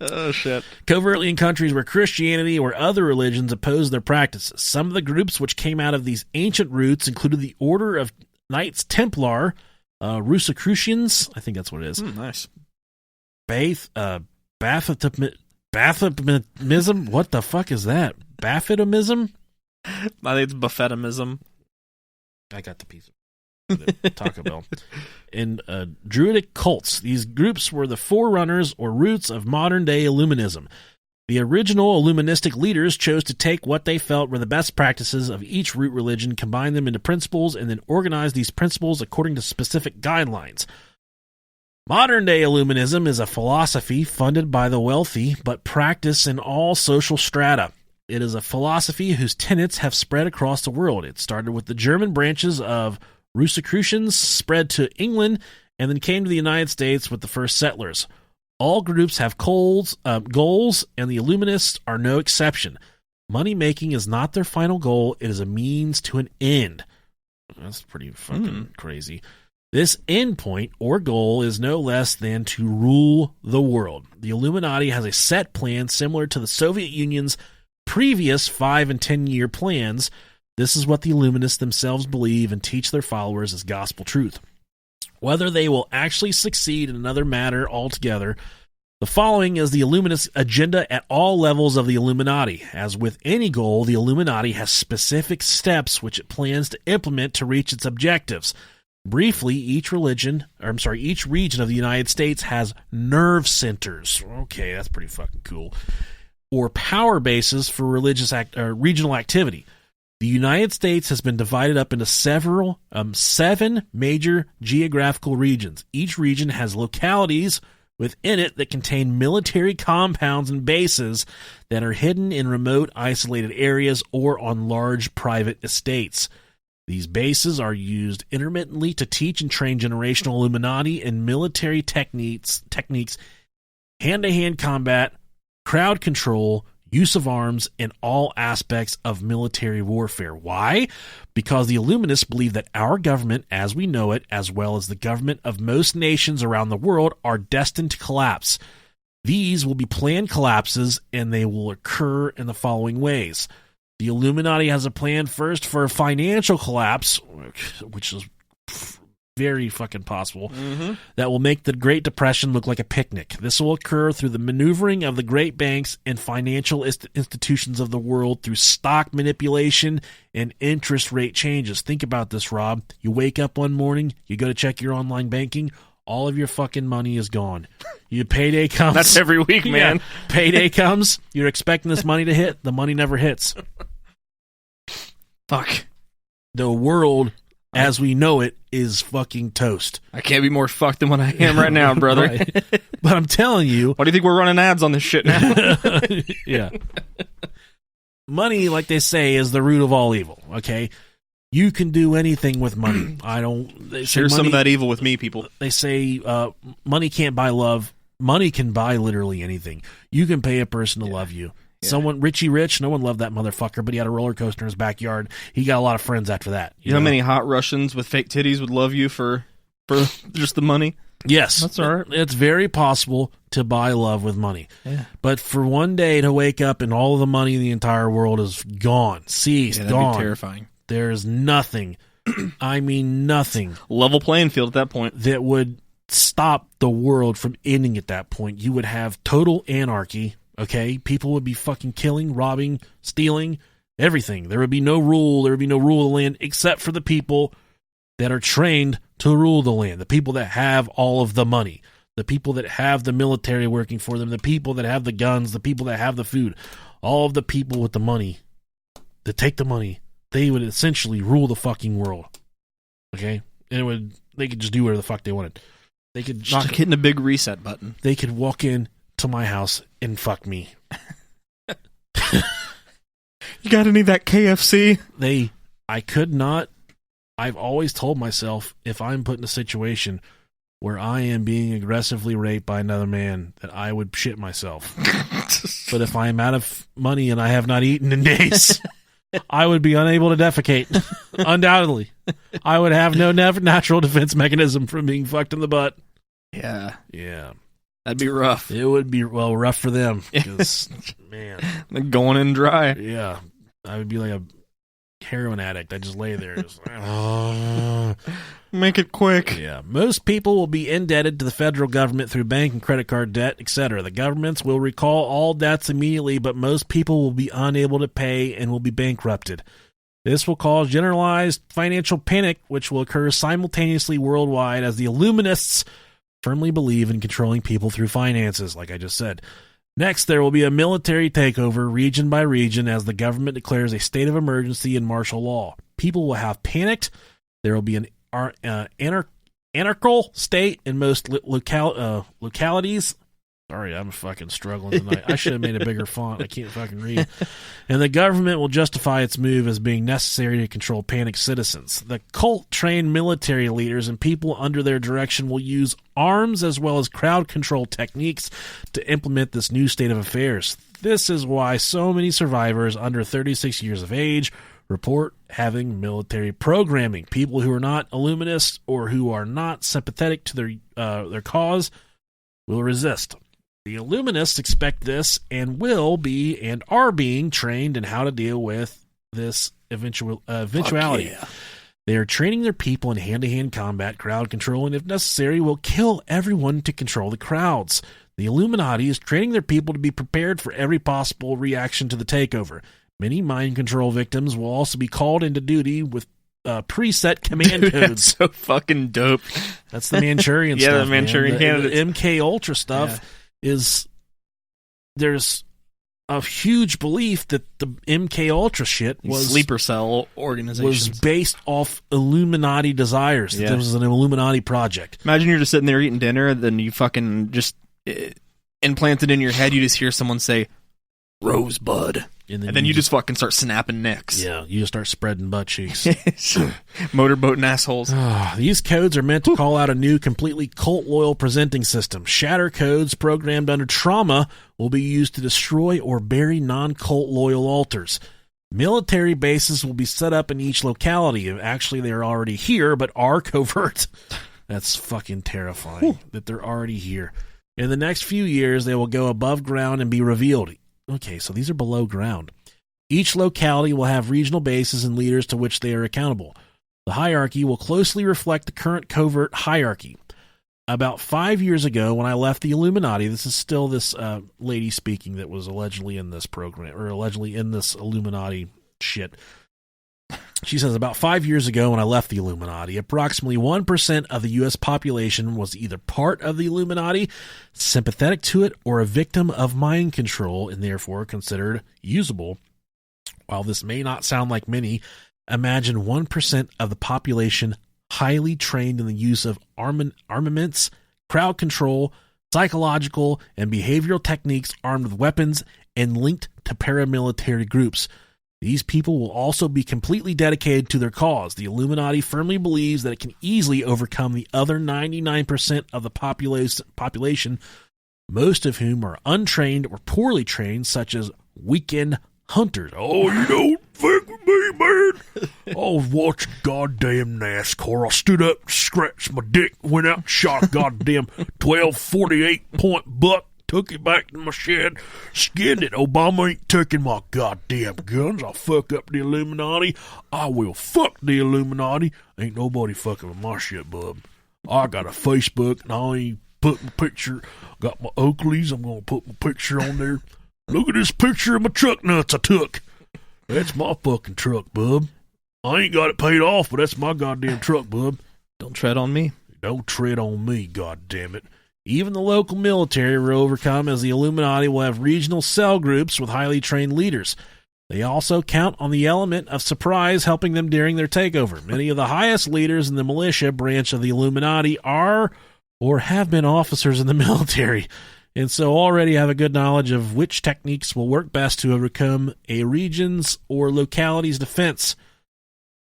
Oh, shit. Covertly in countries where Christianity or other religions opposed their practices. Some of the groups which came out of these ancient roots included the Order of Knights Templar, Rosicrucians, I think that's what it is. Nice. Baphomism? What the fuck is that? Baphomism? I think it's Buffetimism. I got the piece of Taco Bell. In Druidic cults, these groups were the forerunners or roots of modern-day Illuminism. The original Illuministic leaders chose to take what they felt were the best practices of each root religion, combine them into principles, and then organize these principles according to specific guidelines. Modern-day Illuminism is a philosophy funded by the wealthy, but practiced in all social strata. It is a philosophy whose tenets have spread across the world. It started with the German branches of Rosicrucians, spread to England, and then came to the United States with the first settlers. All groups have goals, and the Illuminists are no exception. Money-making is not their final goal. It is a means to an end. That's pretty fucking crazy. This end point or goal is no less than to rule the world. The Illuminati has a set plan similar to the Soviet Union's previous 5 and 10-year plans. This is what the Illuminists themselves believe and teach their followers as gospel truth. Whether they will actually succeed in another matter altogether, the following is the Illuminist agenda at all levels of the Illuminati. As with any goal, the Illuminati has specific steps which it plans to implement to reach its objectives. Briefly, each region of the United States has nerve centers. Okay, that's pretty fucking cool. Or power bases for regional activity. The United States has been divided up into seven major geographical regions. Each region has localities within it that contain military compounds and bases that are hidden in remote, isolated areas or on large private estates. These bases are used intermittently to teach and train generational Illuminati and military techniques, hand-to-hand combat, crowd control, use of arms, and all aspects of military warfare. Why? Because the Illuminists believe that our government, as we know it, as well as the government of most nations around the world, are destined to collapse. These will be planned collapses, and they will occur in the following ways. The Illuminati has a plan first for a financial collapse, which is very fucking possible, that will make the Great Depression look like a picnic. This will occur through the maneuvering of the great banks and financial institutions of the world through stock manipulation and interest rate changes. Think about this, Rob. You wake up one morning, you go to check your online banking, all of your fucking money is gone. Your payday comes. That's every week, man. Yeah, payday comes. You're expecting this money to hit. The money never hits. Fuck. The world, as we know it, is fucking toast. I can't be more fucked than what I am right now, brother. Right. But I'm telling you. Why do you think we're running ads on this shit now? Yeah. Money, like they say, is the root of all evil, okay? You can do anything with money. Share some of that evil with me, people. They say money can't buy love. Money can buy literally anything. You can pay a person to love you. Yeah. Richie Rich, no one loved that motherfucker, but he had a roller coaster in his backyard. He got a lot of friends after that. You know how many hot Russians with fake titties would love you for just the money? Yes. That's all right. It's very possible to buy love with money. Yeah. But for one day to wake up and all of the money in the entire world is gone, ceased, that'd gone. Be terrifying. There's nothing, I mean nothing. Level playing field at that point. That would stop the world from ending at that point. You would have total anarchy. Okay, people would be fucking killing, robbing, stealing, everything. There would be no rule. There would be no rule of the land except for the people that are trained to rule the land, the people that have all of the money, the people that have the military working for them, the people that have the guns, the people that have the food, all of the people with the money that take the money. They would essentially rule the fucking world. Okay, and they could just do whatever the fuck they wanted. They could just like hitting a big reset button. They could walk in to my house and fuck me. You gotta need that KFC. I could not. I've always told myself, if I'm put in a situation where I am being aggressively raped by another man, that I would shit myself. But if I am out of money and I have not eaten in days, I would be unable to defecate. Undoubtedly. I would have no natural defense mechanism from being fucked in the butt. Yeah. Yeah. That'd be rough. It would be, rough for them. Because, man. They're going in dry. Yeah. I would be like a heroin addict. I just lay there. Just, make it quick. Yeah. Most people will be indebted to the federal government through bank and credit card debt, etc. The governments will recall all debts immediately, but most people will be unable to pay and will be bankrupted. This will cause generalized financial panic, which will occur simultaneously worldwide as the Illuminists firmly believe in controlling people through finances, like I just said. Next, there will be a military takeover region by region as the government declares a state of emergency and martial law. People will have panicked. There will be an anarchical state in most localities. Sorry, I'm fucking struggling tonight. I should have made a bigger font. I can't fucking read. And the government will justify its move as being necessary to control panicked citizens. The cult-trained military leaders and people under their direction will use arms as well as crowd control techniques to implement this new state of affairs. This is why so many survivors under 36 years of age report having military programming. People who are not Illuminists or who are not sympathetic to their cause will resist. The Illuminists expect this and will be and are being trained in how to deal with this eventuality. Yeah. They are training their people in hand-to-hand combat, crowd control, and if necessary, will kill everyone to control the crowds. The Illuminati is training their people to be prepared for every possible reaction to the takeover. Many mind control victims will also be called into duty with preset command Dude, codes. that's so fucking dope. That's the Manchurian Yeah, stuff. the Manchurian candidates. candidates. The MK Ultra stuff is there's a huge belief that the MK Ultra shit was sleeper cell organizations. was based off Illuminati desires. That Yeah. This was an Illuminati project. Imagine you're just sitting there eating dinner, then you fucking just implanted in your head, you just hear someone say, Rosebud. And then you just fucking start snapping necks. Yeah, you just start spreading butt cheeks. Motorboating assholes. These codes are meant to call out a new, completely cult-loyal presenting system. Shatter codes programmed under trauma will be used to destroy or bury non-cult loyal altars. Military bases will be set up in each locality. Actually, they're already here, but are covert. That's fucking terrifying that they're already here. In the next few years, they will go above ground and be revealed. Okay, so these are below ground. Each locality will have regional bases and leaders to which they are accountable. The hierarchy will closely reflect the current covert hierarchy. About 5 years ago, when I left the Illuminati, this is still this lady speaking that was allegedly in this program, or allegedly in this Illuminati shit. She says, about 5 years ago when I left the Illuminati, approximately 1% of the U.S. population was either part of the Illuminati, sympathetic to it, or a victim of mind control, and therefore considered usable. While this may not sound like many, imagine 1% of the population highly trained in the use of armaments, crowd control, psychological and behavioral techniques, armed with weapons, and linked to paramilitary groups. These people will also be completely dedicated to their cause. The Illuminati firmly believes that it can easily overcome the other 99% of the population, most of whom are untrained or poorly trained, such as weekend hunters. Oh, you don't fuck with me, man. I was watching goddamn NASCAR. I stood up, scratched my dick, went out and shot a goddamn 12.48 point buck. Took it back to my shed, skinned it. Obama ain't taking my goddamn guns. I'll fuck up the Illuminati. I will fuck the Illuminati. Ain't nobody fucking with my shit, bub. I got a Facebook, and I ain't put my picture. Got my Oakleys. I'm going to put my picture on there. Look at this picture of my truck nuts I took. That's my fucking truck, bub. I ain't got it paid off, but that's my goddamn truck, bub. Don't tread on me. Don't tread on me, goddammit. Even the local military will overcome, as the Illuminati will have regional cell groups with highly trained leaders. They also count on the element of surprise helping them during their takeover. Many of the highest leaders in the militia branch of the Illuminati are or have been officers in the military, and so already have a good knowledge of which techniques will work best to overcome a region's or locality's defense.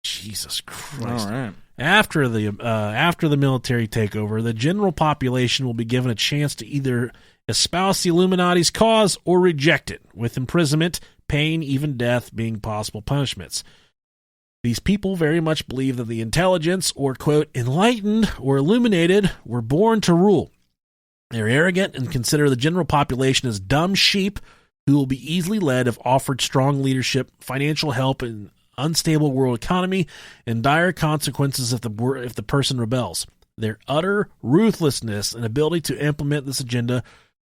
Jesus Christ. All right. After the military takeover, the general population will be given a chance to either espouse the Illuminati's cause or reject it, with imprisonment, pain, even death being possible punishments. These people very much believe that the intelligence, or, quote, enlightened or illuminated, were born to rule. They're arrogant and consider the general population as dumb sheep who will be easily led if offered strong leadership, financial help, and unstable world economy, and dire consequences if the person rebels. Their utter ruthlessness and ability to implement this agenda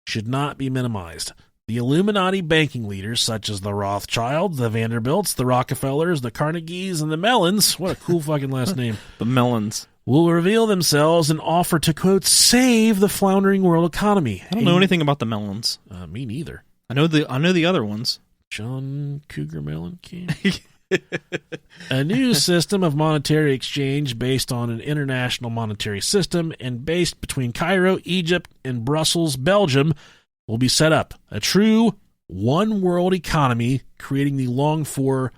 should not be minimized. The Illuminati banking leaders, such as the Rothschilds, the Vanderbilts, the Rockefellers, the Carnegies, and the Mellons, what a cool fucking last name, The Melons. will reveal themselves and offer to, quote, save the floundering world economy. I don't know anything about the Melons. Me neither. I know the other ones. John Cougar Mellencamp. A new system of monetary exchange based on an international monetary system and based between Cairo, Egypt, and Brussels, Belgium, will be set up. A true one-world economy, creating the longed-for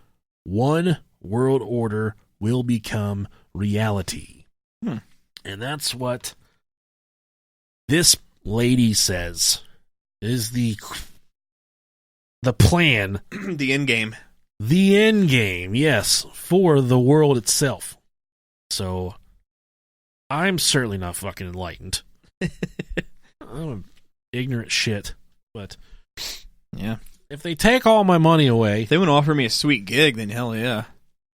one world order, will become reality. And that's what this lady says is the plan. The end game. The end game, yes, for the world itself. So, I'm certainly not fucking enlightened. I'm an ignorant shit. But, Yeah. if they take all my money away, If they want to offer me a sweet gig, then hell yeah.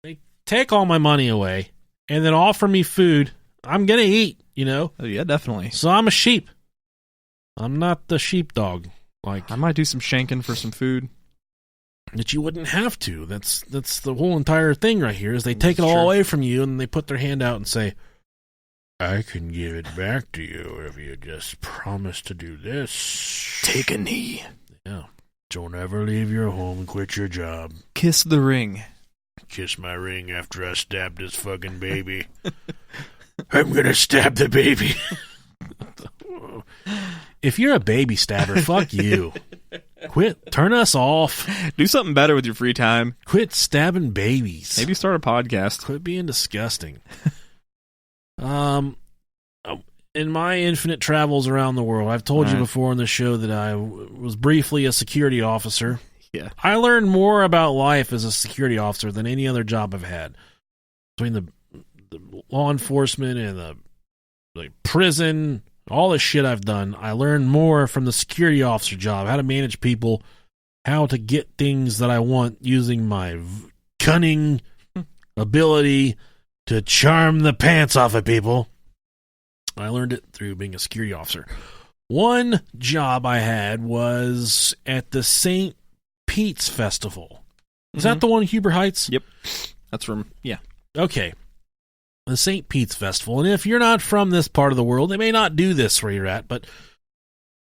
they take all my money away, and then offer me food, I'm gonna eat, you know? Oh yeah, definitely. So I'm a sheep. I'm not the sheepdog. Like, I might do some shanking for some food. that you wouldn't have to. That's the whole entire thing right here, is they take it all away from you, and they put their hand out and say, I can give it back to you if you just promise to do this. Take a knee. Yeah. Don't ever leave your home and quit your job. Kiss the ring. Kiss my ring after I stab this fucking baby. I'm gonna stab the baby. If you're a baby stabber, fuck you. Quit. Turn us off. Do something better with your free time. Quit stabbing babies. Maybe start a podcast. Quit being disgusting. In my infinite travels around the world, I've told you before on the show that I was briefly a security officer. Yeah. I learned more about life as a security officer than any other job I've had. Between the law enforcement and the prison, all the shit I've done, I learned more from the security officer job, how to manage people, how to get things that I want using my cunning ability to charm the pants off of people. I learned it through being a security officer. One job I had was at the St. Pete's Festival. Is that the one in Huber Heights? Yep. That's from, yeah. Okay. The St. Pete's Festival. And if you're not from this part of the world, they may not do this where you're at, but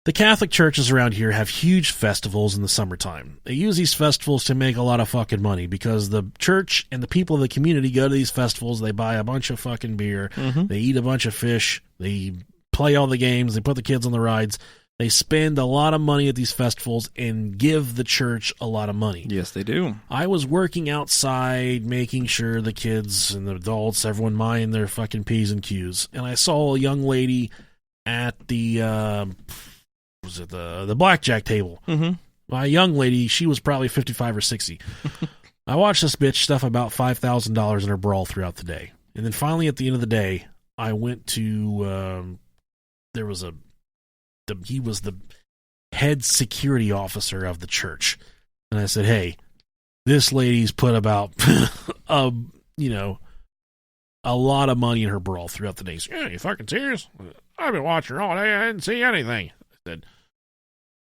the Catholic churches around here have huge festivals in the summertime. They use these festivals to make a lot of fucking money because the church and the people of the community go to these festivals, they buy a bunch of fucking beer, they eat a bunch of fish, they play all the games, they put the kids on the rides. They spend a lot of money at these festivals and give the church a lot of money. Yes, they do. I was working outside, making sure the kids and the adults, everyone mind their fucking P's and Q's. And I saw a young lady at the, the blackjack table. My young lady, she was probably 55 or 60. I watched this bitch stuff about $5,000 in her brawl throughout the day. And then finally at the end of the day, I went to, he was the head security officer of the church. And I said, hey, this lady's put about, a lot of money in her brawl throughout the day. Said, yeah, you fucking serious? I've been watching her all day. I didn't see anything. I said,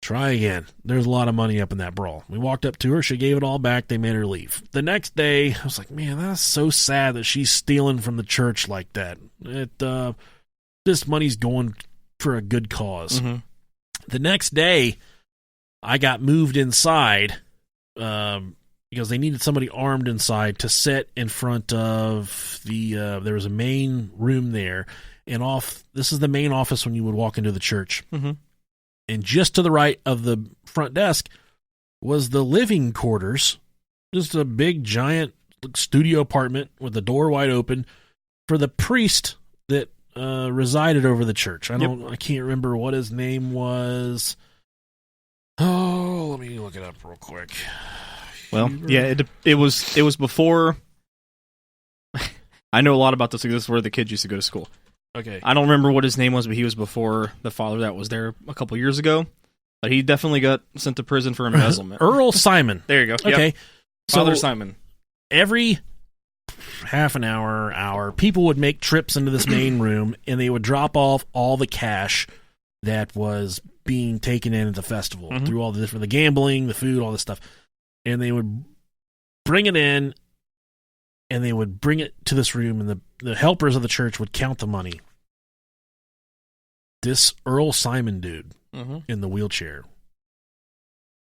try again. There's a lot of money up in that brawl. We walked up to her. She gave it all back. They made her leave. The next day, I was like, man, that's so sad that she's stealing from the church like that. This money's going for a good cause. The next day, I got moved inside because they needed somebody armed inside to sit in front of there was a main room there, and this is the main office when you would walk into the church. And just to the right of the front desk was the living quarters, just a big giant studio apartment with the door wide open for the priest that resided over the church. I can't remember what his name was. Oh, let me look it up real quick. Well, yeah, it was before. I know a lot about this because this is where the kids used to go to school. Okay. I don't remember what his name was, but he was before the father that was there a couple years ago. But he definitely got sent to prison for embezzlement. Earl Simon. There you go. Okay. Yep. Father Simon. Every half an hour, people would make trips into this main room, and they would drop off all the cash that was being taken in at the festival through all the gambling, the food, all this stuff. And they would bring it in, and they would bring it to this room, and the helpers of the church would count the money. This Earl Simon dude in the wheelchair,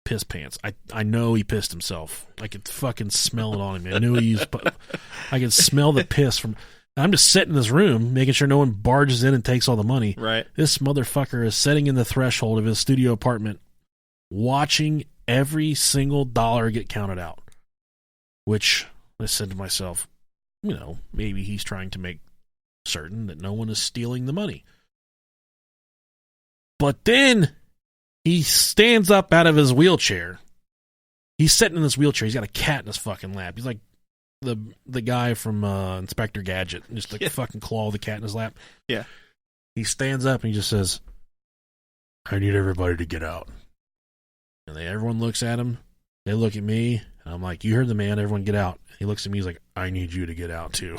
piss pants. I know he pissed himself. I could fucking smell it on him. I knew he used. I could smell the piss from. I'm just sitting in this room, making sure no one barges in and takes all the money. Right. This motherfucker is sitting in the threshold of his studio apartment, watching every single dollar get counted out. Which I said to myself, maybe he's trying to make certain that no one is stealing the money. But then he stands up out of his wheelchair. He's sitting in this wheelchair. He's got a cat in his fucking lap. He's like the guy from Inspector Gadget. Just fucking claw the cat in his lap. Yeah. He stands up and he just says, I need everybody to get out. And everyone looks at him. They look at me. And I'm like, you heard the man. Everyone get out. He looks at me. He's like, I need you to get out too.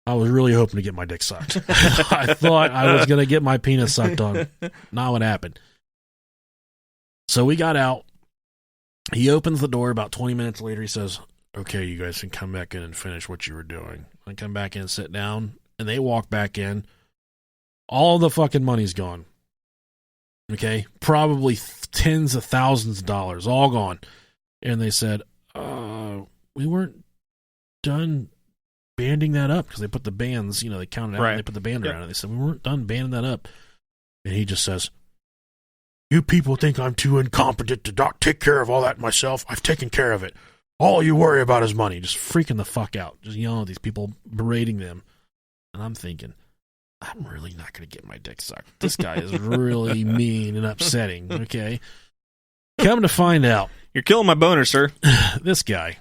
I was really hoping to get my dick sucked. I thought I was going to get my penis sucked on. Not what happened. So we got out. He opens the door. About 20 minutes later, he says, "Okay, you guys can come back in and finish what you were doing." I come back in and sit down, and they walk back in. All the fucking money's gone. Okay? Probably tens of thousands of dollars, all gone. And they said, we weren't done banding that up, because they put the bands, they counted out, Right. and they put the band around it. They said, we weren't done banding that up. And he just says, "You people think I'm too incompetent to not take care of all that myself. I've taken care of it. All you worry about is money." Just freaking the fuck out. Just yelling at these people, berating them. And I'm thinking, I'm really not going to get my dick sucked. This guy is really mean and upsetting, okay? Come to find out, You're killing my boner, sir. this guy,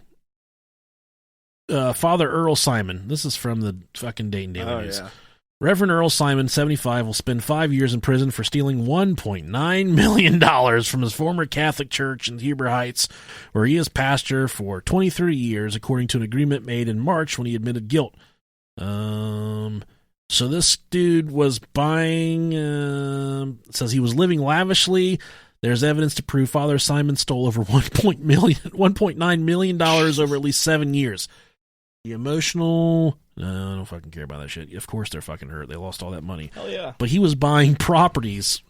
Father Earl Simon, this is from the fucking Dayton Daily News. Yeah. Reverend Earl Simon, 75, will spend 5 years in prison for stealing $1.9 million from his former Catholic church in Huber Heights, where he is pastor for 23 years, according to an agreement made in March when he admitted guilt. So this dude was buying, says he was living lavishly. There's evidence to prove Father Simon stole over $1.9 million over at least 7 years. The emotional... No, I don't fucking care about that shit. Of course they're fucking hurt. They lost all that money. Hell yeah. But he was buying properties.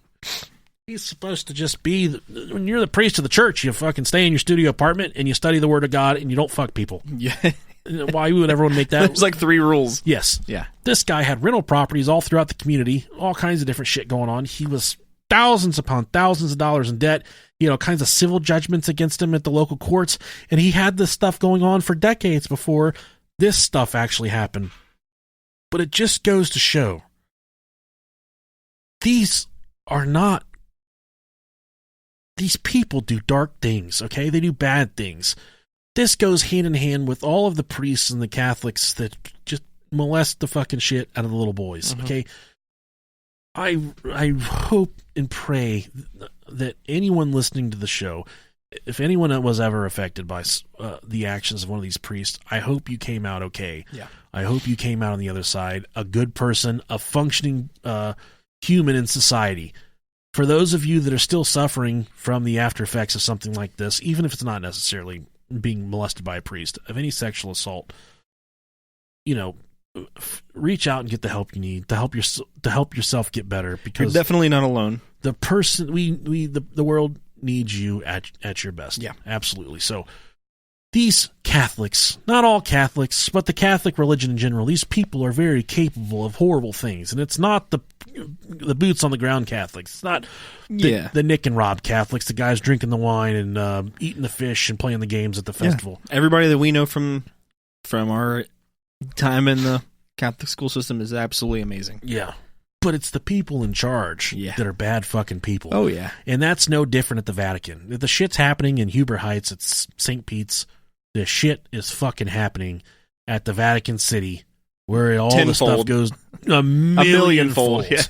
He's supposed to just be... when you're the priest of the church, you fucking stay in your studio apartment and you study the Word of God and you don't fuck people. Yeah. Why would everyone make that? There's like 3 rules. Yes. Yeah. This guy had rental properties all throughout the community, all kinds of different shit going on. He was thousands upon thousands of dollars in debt, kinds of civil judgments against him at the local courts, and he had this stuff going on for decades before this stuff actually happened. But it just goes to show, these people do dark things, okay? They do bad things. This goes hand in hand with all of the priests and the Catholics that just molest the fucking shit out of the little boys, okay? I hope and pray that anyone listening to the show, if anyone was ever affected by the actions of one of these priests, I hope you came out okay. Yeah. I hope you came out on the other side a good person, a functioning human in society. For those of you that are still suffering from the after effects of something like this, even if it's not necessarily being molested by a priest, of any sexual assault, reach out and get the help you need to help yourself get better, because You're definitely not alone. the person the world needs you at your best. Yeah. Absolutely. So these Catholics, not all Catholics, but the Catholic religion in general, these people are very capable of horrible things, and it's not the boots on the ground Catholics. It's not the Nick and Rob Catholics, the guys drinking the wine and eating the fish and playing the games at the festival. Yeah. Everybody that we know from our time in the Catholic school system is absolutely amazing. Yeah. But it's the people in charge that are bad fucking people. Oh, yeah. And that's no different at the Vatican. If the shit's happening in Huber Heights, it's St. Pete's, the shit is fucking happening at the Vatican City, where all the stuff goes a millionfold. Yeah.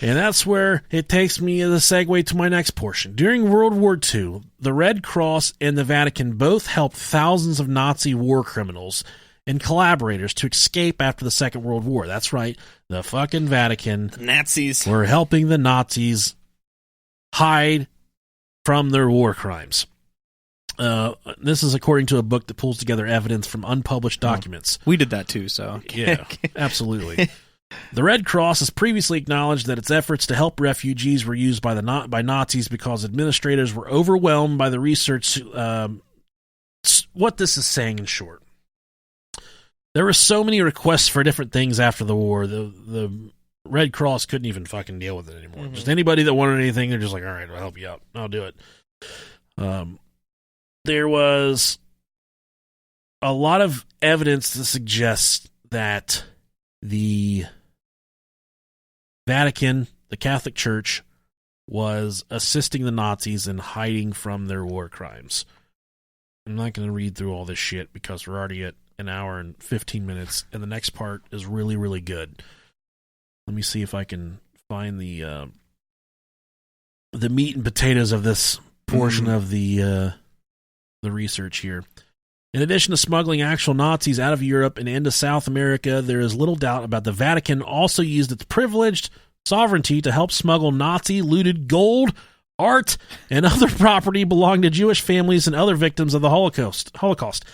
And that's where it takes me as a segue to my next portion. During World War II, the Red Cross and the Vatican both helped thousands of Nazi war criminals and collaborators to escape after the Second World War. That's right, the fucking Vatican. The Nazis were helping the Nazis hide from their war crimes. This is according to a book that pulls together evidence from unpublished documents. We did that too, so. Yeah, absolutely. The Red Cross has previously acknowledged that its efforts to help refugees were used by Nazis because administrators were overwhelmed by the research. What this is saying in short, there were so many requests for different things after the war. The Red Cross couldn't even fucking deal with it anymore. Mm-hmm. Just anybody that wanted anything, they're just like, all right, I'll help you out. I'll do it. There was a lot of evidence to suggest that the Vatican, the Catholic Church, was assisting the Nazis in hiding from their war crimes. I'm not going to read through all this shit because we're already at an hour and 15 minutes, and the next part is really, really good. Let me see if I can find the meat and potatoes of this portion of the research here. In addition to smuggling actual Nazis out of Europe and into South America, there is little doubt about the Vatican also used its privileged sovereignty to help smuggle Nazi-looted gold, art, and other property belonging to Jewish families and other victims of the Holocaust.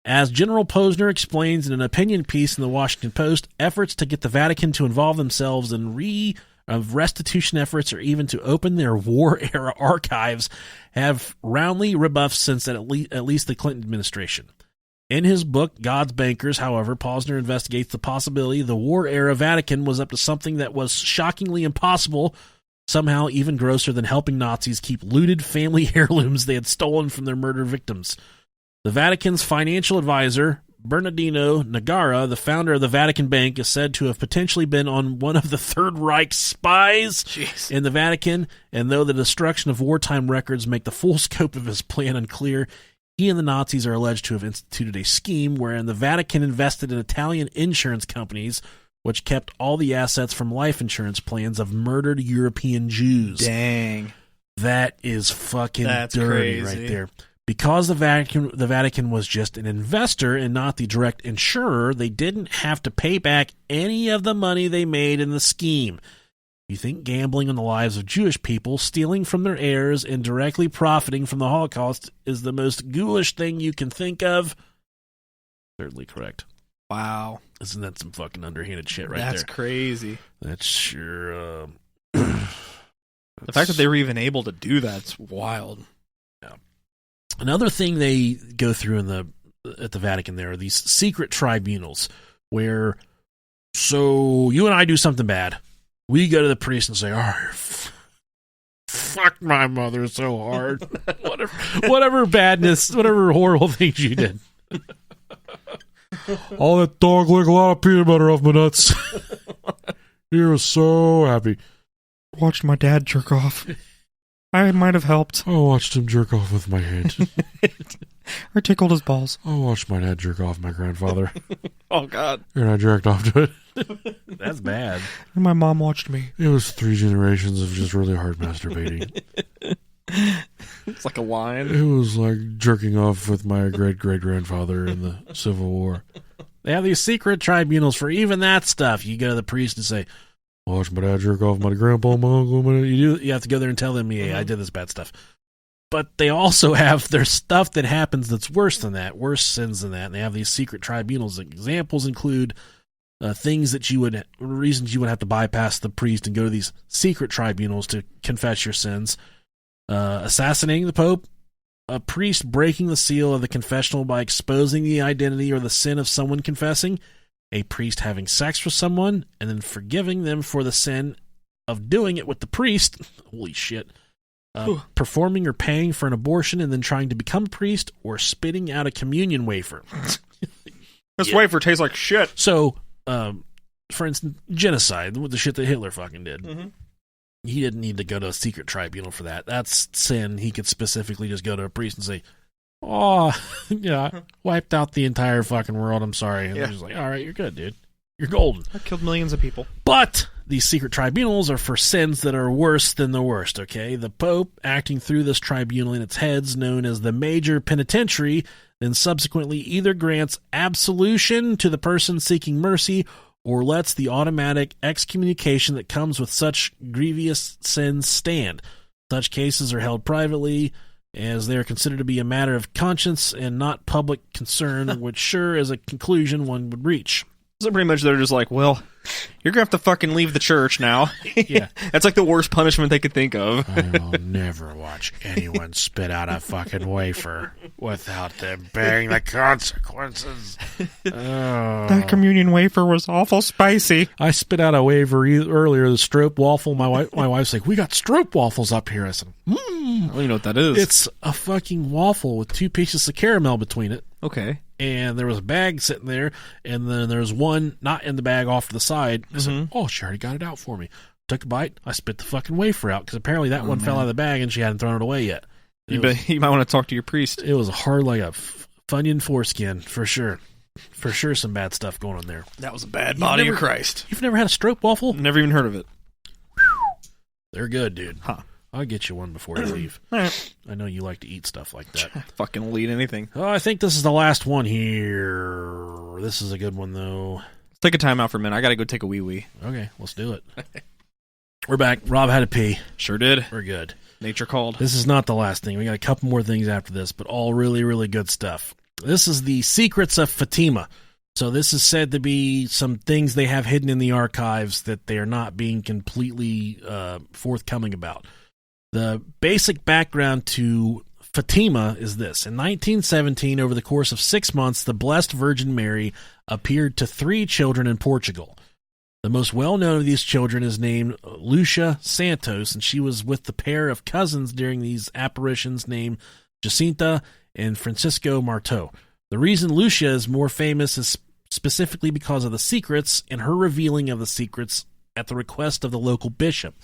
As General Posner explains in an opinion piece in the Washington Post, efforts to get the Vatican to involve themselves in restitution efforts or even to open their war-era archives have roundly rebuffed since at least the Clinton administration. In his book, God's Bankers, however, Posner investigates the possibility the war-era Vatican was up to something that was shockingly impossible, somehow even grosser than helping Nazis keep looted family heirlooms they had stolen from their murder victims. The Vatican's financial advisor, Bernardino Nagara, the founder of the Vatican Bank, is said to have potentially been on one of the Third Reich spies in the Vatican, and though the destruction of wartime records make the full scope of his plan unclear, he and the Nazis are alleged to have instituted a scheme wherein the Vatican invested in Italian insurance companies, which kept all the assets from life insurance plans of murdered European Jews. Dang. That is fucking dirty crazy. Right there. Because the Vatican was just an investor and not the direct insurer, they didn't have to pay back any of the money they made in the scheme. You think gambling on the lives of Jewish people, stealing from their heirs, and directly profiting from the Holocaust is the most ghoulish thing you can think of? Certainly correct. Wow. Isn't that some fucking underhanded shit right there? That's crazy. That's sure... The fact that they were even able to do that's wild. Another thing they go through at the Vatican there are these secret tribunals where, so you and I do something bad. We go to the priest and say, all right, fuck my mother so hard. whatever badness, whatever horrible things you did. All that dog licked a lot of peanut butter off my nuts. He was so happy. Watched my dad jerk off. I might have helped. I watched him jerk off with my hand. I tickled his balls. I watched my dad jerk off my grandfather. Oh, God. And I jerked off to it. That's bad. And my mom watched me. It was 3 generations of just really hard masturbating. It's like a line. It was like jerking off with my great-great-grandfather in the Civil War. They have these secret tribunals for even that stuff. You go to the priest and say, watch my dad jerk off my grandpa, my uncle. You have to go there and tell them, yeah, I did this bad stuff. But they also have their stuff that happens that's worse than that, worse sins than that. And they have these secret tribunals. Examples include reasons you would have to bypass the priest and go to these secret tribunals to confess your sins. Assassinating the Pope, a priest breaking the seal of the confessional by exposing the identity or the sin of someone confessing, a priest having sex with someone and then forgiving them for the sin of doing it with the priest. Holy shit. Performing or paying for an abortion and then trying to become a priest, or spitting out a communion wafer. This wafer tastes like shit. So, for instance, genocide, with the shit that Hitler fucking did. Mm-hmm. He didn't need to go to a secret tribunal for that. That's sin. He could specifically just go to a priest and say, oh, yeah, wiped out the entire fucking world. I'm sorry. And they're just like, all right, you're good, dude. You're golden. I killed millions of people. But these secret tribunals are for sins that are worse than the worst, okay? The Pope, acting through this tribunal in its heads, known as the Major Penitentiary, then subsequently either grants absolution to the person seeking mercy or lets the automatic excommunication that comes with such grievous sins stand. Such cases are held privately, as they are considered to be a matter of conscience and not public concern, which sure is a conclusion one would reach. So pretty much they're just like, well, you're going to have to fucking leave the church now. Yeah. That's like the worst punishment they could think of. I will never watch anyone spit out a fucking wafer without them bearing the consequences. Oh. That communion wafer was awful spicy. I spit out a wafer earlier, the stroop waffle. My wife's like, we got stroop waffles up here. I said, I don't even know what that is. It's a fucking waffle with 2 pieces of caramel between it. Okay. And there was a bag sitting there, and then there was one not in the bag off to the side. I said, oh, she already got it out for me. Took a bite. I spit the fucking wafer out, because apparently that one fell out of the bag, and she hadn't thrown it away yet. You might want to talk to your priest. It was hard like a Funyun foreskin, for sure. For sure some bad stuff going on there. That was a bad body of Christ. You've never had a stroop waffle? Never even heard of it. They're good, dude. Huh. I'll get you one before you leave. I know you like to eat stuff like that. Fucking will eat anything. Oh, I think this is the last one here. This is a good one, though. Let's take a time out for a minute. I got to go take a wee-wee. Okay, let's do it. We're back. Rob had to pee. Sure did. We're good. Nature called. This is not the last thing. We got a couple more things after this, but all really, really good stuff. This is the secrets of Fatima. So this is said to be some things they have hidden in the archives that they are not being completely forthcoming about. The basic background to Fatima is this. In 1917, over the course of 6 months, the Blessed Virgin Mary appeared to 3 children in Portugal. The most well-known of these children is named Lucia Santos, and she was with the pair of cousins during these apparitions named Jacinta and Francisco Marto. The reason Lucia is more famous is specifically because of the secrets and her revealing of the secrets at the request of the local bishop.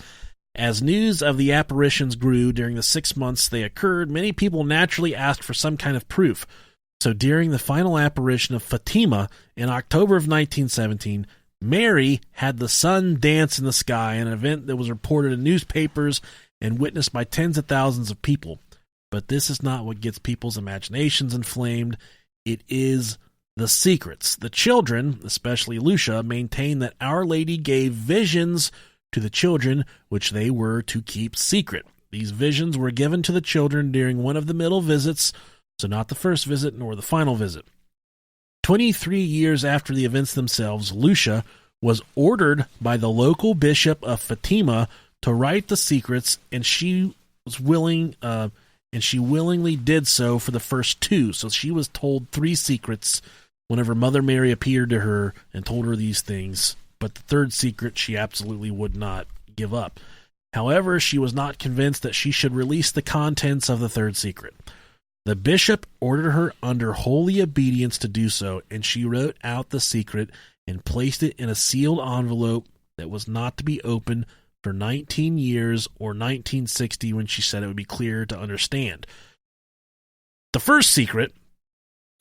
As news of the apparitions grew during the 6 months they occurred, many people naturally asked for some kind of proof. So during the final apparition of Fatima in October of 1917, Mary had the sun dance in the sky, an event that was reported in newspapers and witnessed by tens of thousands of people. But this is not what gets people's imaginations inflamed. It is the secrets. The children, especially Lucia, maintain that Our Lady gave visions to the children which they were to keep secret. These visions were given to the children during one of the middle visits, so not the first visit nor the final visit. 23 years after the events themselves, Lucia was ordered by the local bishop of Fatima to write the secrets, and she was willing, and she willingly did so for the first 2. So she was told 3 secrets whenever Mother Mary appeared to her and told her these things. But the 3rd secret she absolutely would not give up. However, she was not convinced that she should release the contents of the 3rd secret. The bishop ordered her under holy obedience to do so, and she wrote out the secret and placed it in a sealed envelope that was not to be opened for 19 years or 1960, when she said it would be clear to understand. The first secret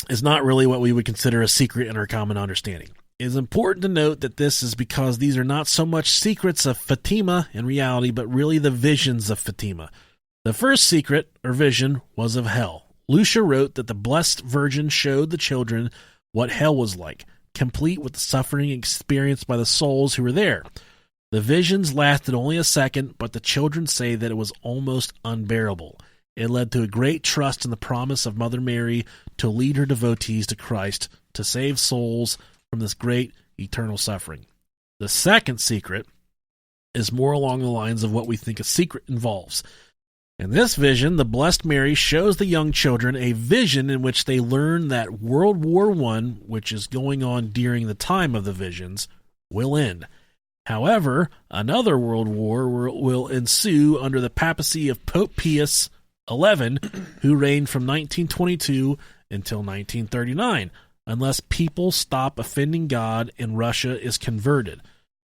is not really what we would consider a secret in our common understanding. It is important to note that this is because these are not so much secrets of Fatima in reality, but really the visions of Fatima. The first secret, or vision, was of hell. Lucia wrote that the Blessed Virgin showed the children what hell was like, complete with the suffering experienced by the souls who were there. The visions lasted only a second, but the children say that it was almost unbearable. It led to a great trust in the promise of Mother Mary to lead her devotees to Christ, to save souls from this great eternal suffering. The second secret is more along the lines of what we think a secret involves. In this vision, the Blessed Mary shows the young children a vision in which they learn that World War I, which is going on during the time of the visions, will end. However, another world war will ensue under the papacy of Pope Pius XI, who reigned from 1922 until 1939, unless people stop offending God and Russia is converted.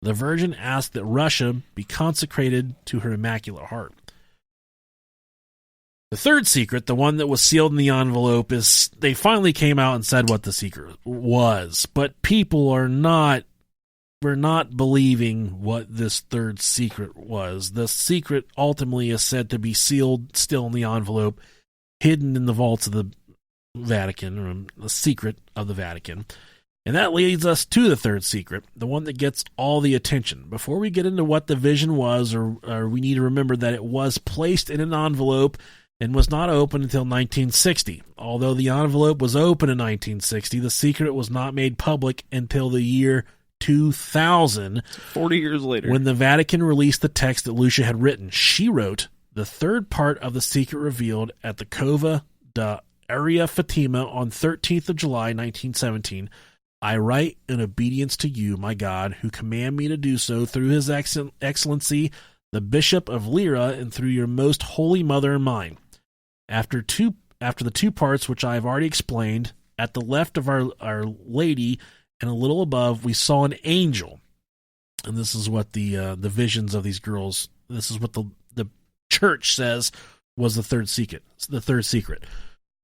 The Virgin asked that Russia be consecrated to her Immaculate Heart. The third secret, the one that was sealed in the envelope, is they finally came out and said what the secret was, but people were not believing what this third secret was. The secret ultimately is said to be sealed still in the envelope, hidden in the vaults of the Vatican, or the secret of the Vatican. And that leads us to the third secret, the one that gets all the attention. Before we get into what the vision was, or we need to remember that it was placed in an envelope and was not opened until 1960. Although the envelope was open in 1960, the secret was not made public until the year 2000, 40 years later, when the Vatican released the text that Lucia had written. She wrote the third part of the secret revealed at the Cova da Area Fatima on 13th of July 1917. I write in obedience to you, my God, who command me to do so through his excellency, the Bishop of Lyra, and through your most holy mother and mine. After the 2 parts which I have already explained, at the left of our Lady and a little above, we saw an angel. And this is what the visions of these girls, this is what the church says was the third secret.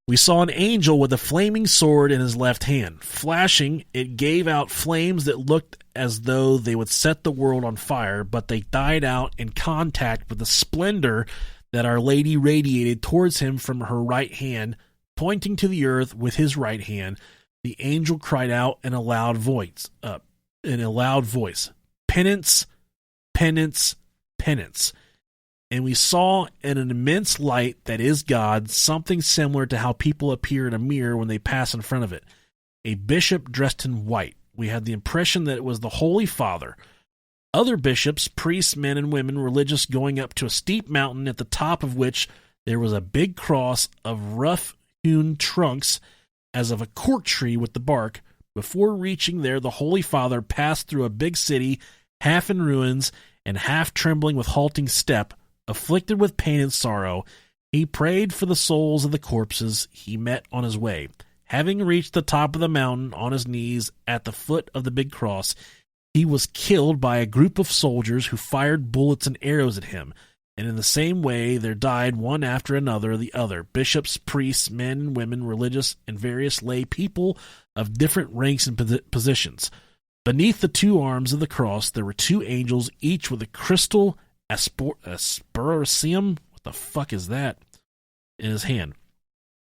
We saw an angel with a flaming sword in his left hand. Flashing, it gave out flames that looked as though they would set the world on fire, but they died out in contact with the splendor that Our Lady radiated towards him from her right hand. Pointing to the earth with his right hand, the angel cried out in a loud voice, penance, penance, penance. and we saw in an immense light that is God something similar to how people appear in a mirror when they pass in front of it. A bishop dressed in white. We had the impression that it was the Holy Father. Other bishops, priests, men and women, religious, going up to a steep mountain at the top of which there was a big cross of rough-hewn trunks as of a cork tree with the bark. Before reaching there, the Holy Father passed through a big city, half in ruins and half trembling with halting step, afflicted with pain and sorrow. He prayed for the souls of the corpses he met on his way. Having reached the top of the mountain on his knees at the foot of the big cross, he was killed by a group of soldiers who fired bullets and arrows at him. And in the same way there died one after another the other, bishops, priests, men and women, religious, and various lay people of different ranks and positions. Beneath the two arms of the cross there were two angels, each with a crystal aspersium, what the fuck is that, in his hand,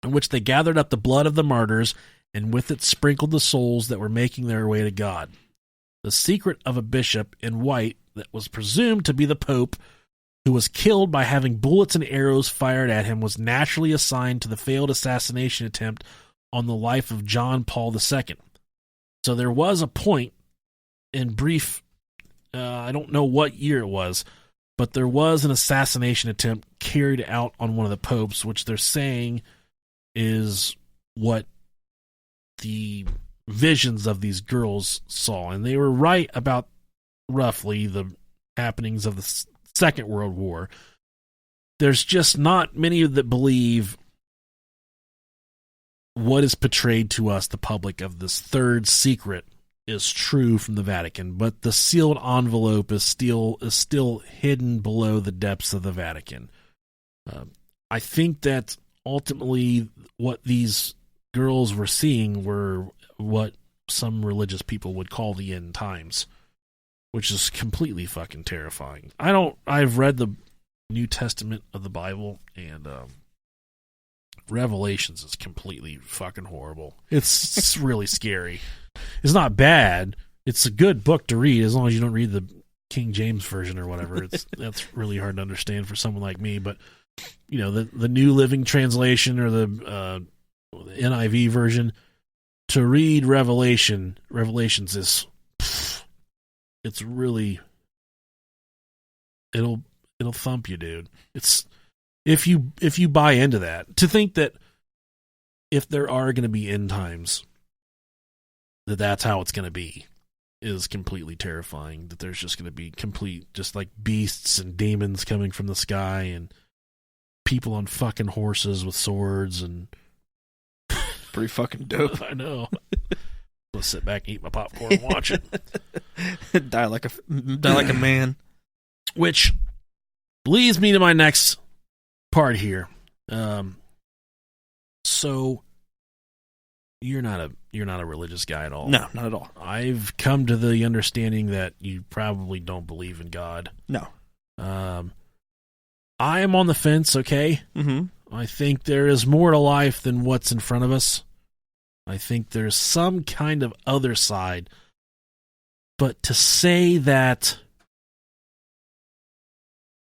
in which they gathered up the blood of the martyrs, and with it sprinkled the souls that were making their way to God. The secret of a bishop in white that was presumed to be the Pope, who was killed by having bullets and arrows fired at him, was naturally assigned to the failed assassination attempt on the life of John Paul II. So there was a point in brief, I don't know what year it was, but there was an assassination attempt carried out on one of the popes, which they're saying is what the visions of these girls saw. And they were right about roughly the happenings of the Second World War. There's just not many that believe what is portrayed to us, the public, of this third secret is true from the Vatican, but the sealed envelope is still hidden below the depths of the Vatican. I think that ultimately what these girls were seeing were what some religious people would call the end times, which is completely fucking terrifying. I've read the New Testament of the Bible, and Revelations is completely fucking horrible. It's really scary. It's not bad. It's a good book to read as long as you don't read the King James version or whatever. That's really hard to understand for someone like me. But you know, the New Living Translation or the NIV version, to read Revelations is, it's really, it'll thump you, dude. It's if you buy into that, to think that if there are going to be end times, that's how it's going to be, is completely terrifying. That there's just going to be just like beasts and demons coming from the sky and people on fucking horses with swords, and pretty fucking dope. I know. I'll sit back and eat my popcorn and watch it. Die like a man. Which leads me to my next part here. So you're not a religious guy at all. No, not at all. I've come to the understanding that you probably don't believe in God. No. I am on the fence, okay? Mm-hmm. I think there is more to life than what's in front of us. I think there's some kind of other side. But to say that...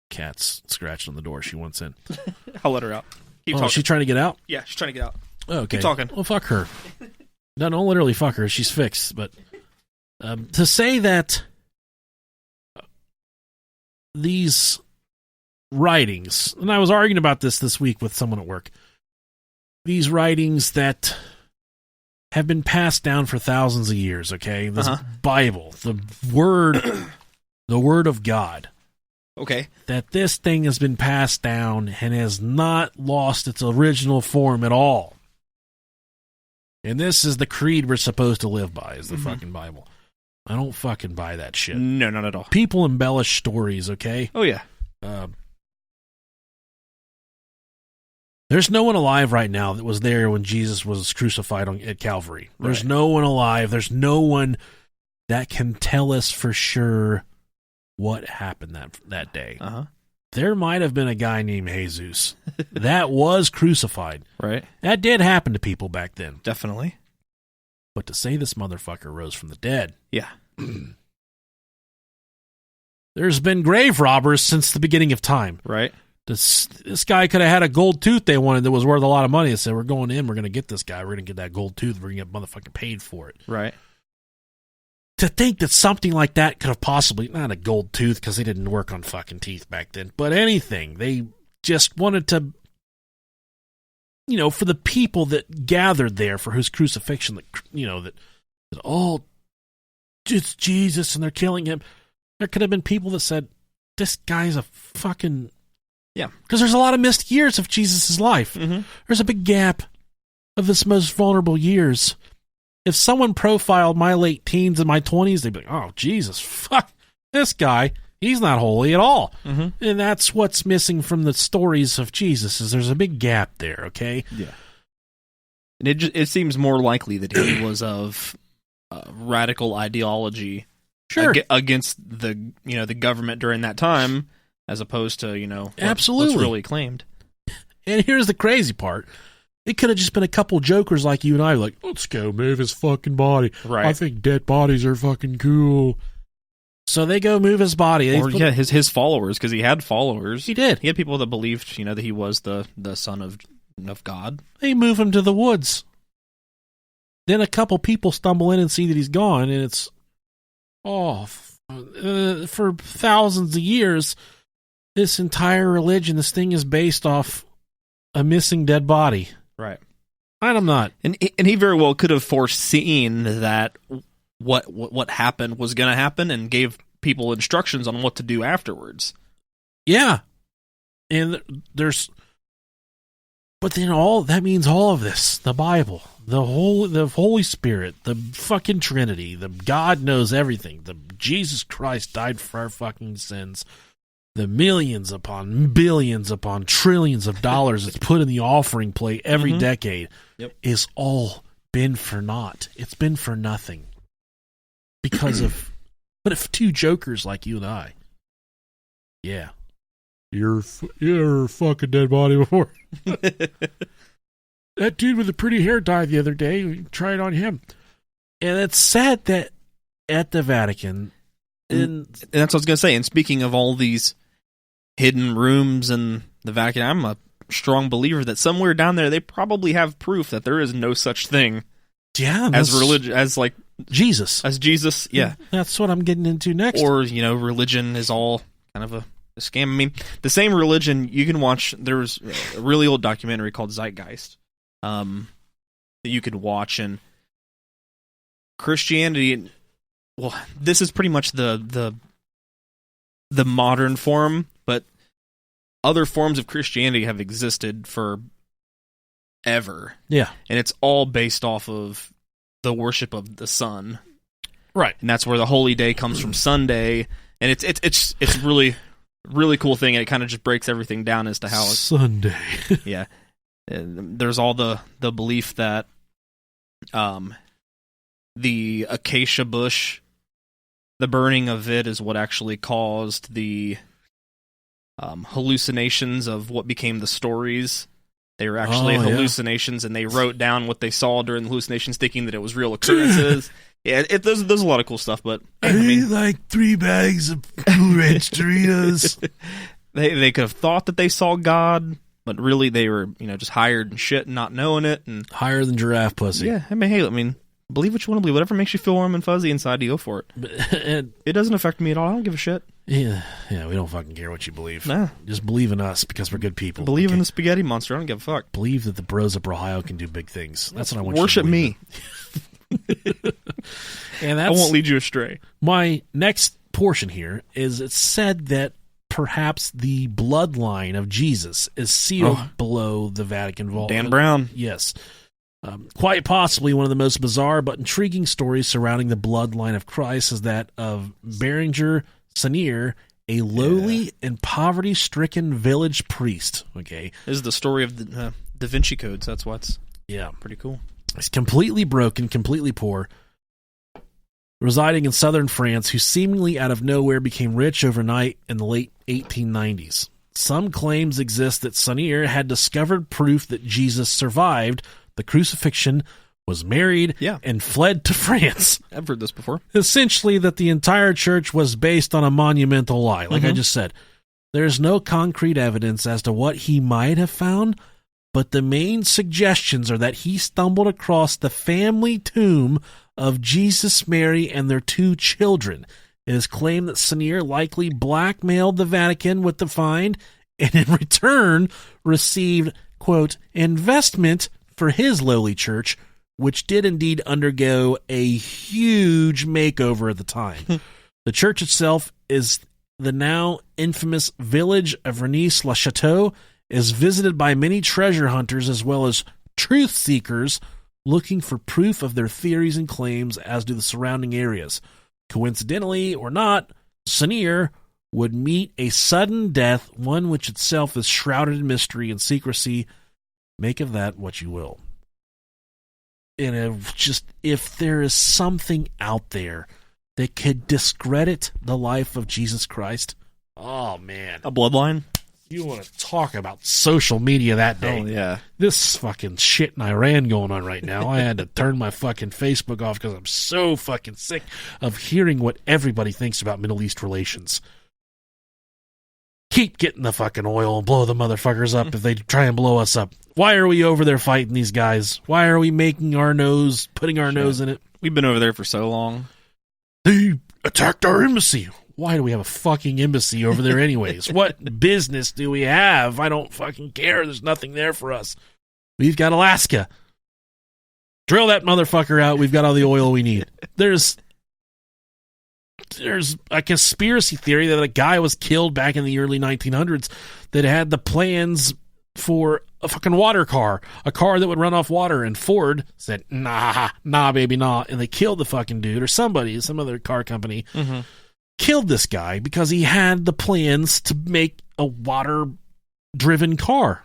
Cat's scratching on the door. She wants in. I'll let her out. Keep talking. She's trying to get out? Yeah, she's trying to get out. Okay. Keep talking. Well, fuck her. No, don't literally fuck her. She's fixed. But to say that these writings, and I was arguing about this week with someone at work, these writings that have been passed down for thousands of years, okay? This Bible, the word of God. Okay. That this thing has been passed down and has not lost its original form at all. And this is the creed we're supposed to live by, is the fucking Bible. I don't fucking buy that shit. No, not at all. People embellish stories, okay? Oh, yeah. There's no one alive right now that was there when Jesus was crucified at Calvary. There's no one alive. There's no one that can tell us for sure what happened that day. There might have been a guy named Jesus that was crucified. Right. That did happen to people back then. Definitely. But to say this motherfucker rose from the dead. Yeah. there's been grave robbers since the beginning of time. Right. This guy could have had a gold tooth they wanted that was worth a lot of money. They said, we're going in, we're going to get this guy, we're going to get that gold tooth, we're going to get motherfucking paid for it. Right. To think that something like that could have possibly, not a gold tooth because they didn't work on fucking teeth back then, but anything. They just wanted to, for the people that gathered there for his crucifixion, that oh, it's Jesus and they're killing him. There could have been people that said, this guy's a fucking... Yeah. Because there's a lot of missed years of Jesus' life. Mm-hmm. There's a big gap of his most vulnerable years. If someone profiled my late teens and my 20s, they'd be like, oh, Jesus, fuck, this guy, he's not holy at all. Mm-hmm. And that's what's missing from the stories of Jesus, is there's a big gap there, okay? Yeah. And it seems more likely that he was of radical ideology against the government during that time, as opposed to, absolutely what's really claimed. And here's the crazy part. It could have just been a couple jokers like you and I, like, let's go move his fucking body. Right. I think dead bodies are fucking cool. So they go move his body. His followers, because he had followers. He did. He had people that believed, that he was the son of God. They move him to the woods. Then a couple people stumble in and see that he's gone, and it's, for thousands of years, this entire religion, this thing is based off a missing dead body. Right. And I'm not. And he very well could have foreseen that what happened was going to happen and gave people instructions on what to do afterwards. Yeah. And but then that means all of this, the Bible, the Holy Spirit, the fucking Trinity, the God knows everything, the Jesus Christ died for our fucking sins, the millions upon billions upon trillions of dollars that's put in the offering plate every decade is all been for naught. It's been for nothing. Because of, but if two jokers like you and I, yeah, you're a fucking dead body before. That dude with the pretty hair died the other day. We tried on him. And it's sad that at the Vatican, and that's what I was going to say. And speaking of all these hidden rooms in the Vatican, I'm a strong believer that somewhere down there they probably have proof that there is no such thing as religion, as like Jesus. As Jesus, yeah. That's what I'm getting into next. Or, religion is all kind of a scam. I mean, the same religion, you can watch, there was a really old documentary called Zeitgeist that you could watch, and Christianity, well, this is pretty much the modern form, but other forms of Christianity have existed for ever. Yeah. And it's all based off of the worship of the sun. Right. And that's where the holy day comes from, Sunday. And it's really, really cool thing, and it kind of just breaks everything down as to how it's Sunday. Yeah. And there's all the belief that the acacia bush, the burning of it is what actually caused the hallucinations of what became the stories. They were actually hallucinations, and they wrote down what they saw during the hallucinations, thinking that it was real occurrences. Yeah, there's a lot of cool stuff, but I mean, like 3 bags of Cool Ranch Doritos. They could have thought that they saw God, but really they were, just hired and shit and not knowing it, and higher than giraffe pussy. Yeah, believe what you want to believe. Whatever makes you feel warm and fuzzy inside, you go for it. It doesn't affect me at all. I don't give a shit. Yeah, we don't fucking care what you believe. Nah. Just believe in us because we're good people. Believe in the spaghetti monster. I don't give a fuck. Believe that the bros of Ohio can do big things. That's what I want Worship you to me. And I won't lead you astray. My next portion here is it's said that perhaps the bloodline of Jesus is sealed below the Vatican vault. Dan Brown. Yes. Quite possibly one of the most bizarre but intriguing stories surrounding the bloodline of Christ is that of Berenger Sanier, a lowly and poverty-stricken village priest. Okay, this is the story of the Da Vinci codes. That's what's pretty cool. He's completely broken, completely poor, residing in southern France, who seemingly out of nowhere became rich overnight in the late 1890s. Some claims exist that Sanier had discovered proof that Jesus survived the crucifixion was married, Yeah. and fled to France. I've heard this before. Essentially, that the entire church was based on a monumental lie, like I just said. There's no concrete evidence as to what he might have found, but the main suggestions are that he stumbled across the family tomb of Jesus, Mary, and their 2 children. It is claimed that Senior likely blackmailed the Vatican with the find, and in return received, quote, investment for his lowly church, which did indeed undergo a huge makeover at the time. The church itself is the now infamous village of Rennes-le-Château, is visited by many treasure hunters as well as truth seekers looking for proof of their theories and claims, as do the surrounding areas. Coincidentally or not, Senior would meet a sudden death, one which itself is shrouded in mystery and secrecy. Make of that what you will. And if there is something out there that could discredit the life of Jesus Christ, oh man. A bloodline? You want to talk about social media that day. Oh, yeah. This fucking shit in Iran going on right now. I had to turn my fucking Facebook off because I'm so fucking sick of hearing what everybody thinks about Middle East relations. Keep getting the fucking oil and blow the motherfuckers up if they try and blow us up. Why are we over there fighting these guys? Why are we putting our nose in it? We've been over there for so long. They attacked our embassy. Why do we have a fucking embassy over there anyways? What business do we have? I don't fucking care. There's nothing there for us. We've got Alaska. Drill that motherfucker out. We've got all the oil we need. There's a conspiracy theory that a guy was killed back in the early 1900s that had the plans for a fucking water car, a car that would run off water, and Ford said, nah, baby, nah, and they killed the fucking dude, or some other car company, killed this guy because he had the plans to make a water-driven car.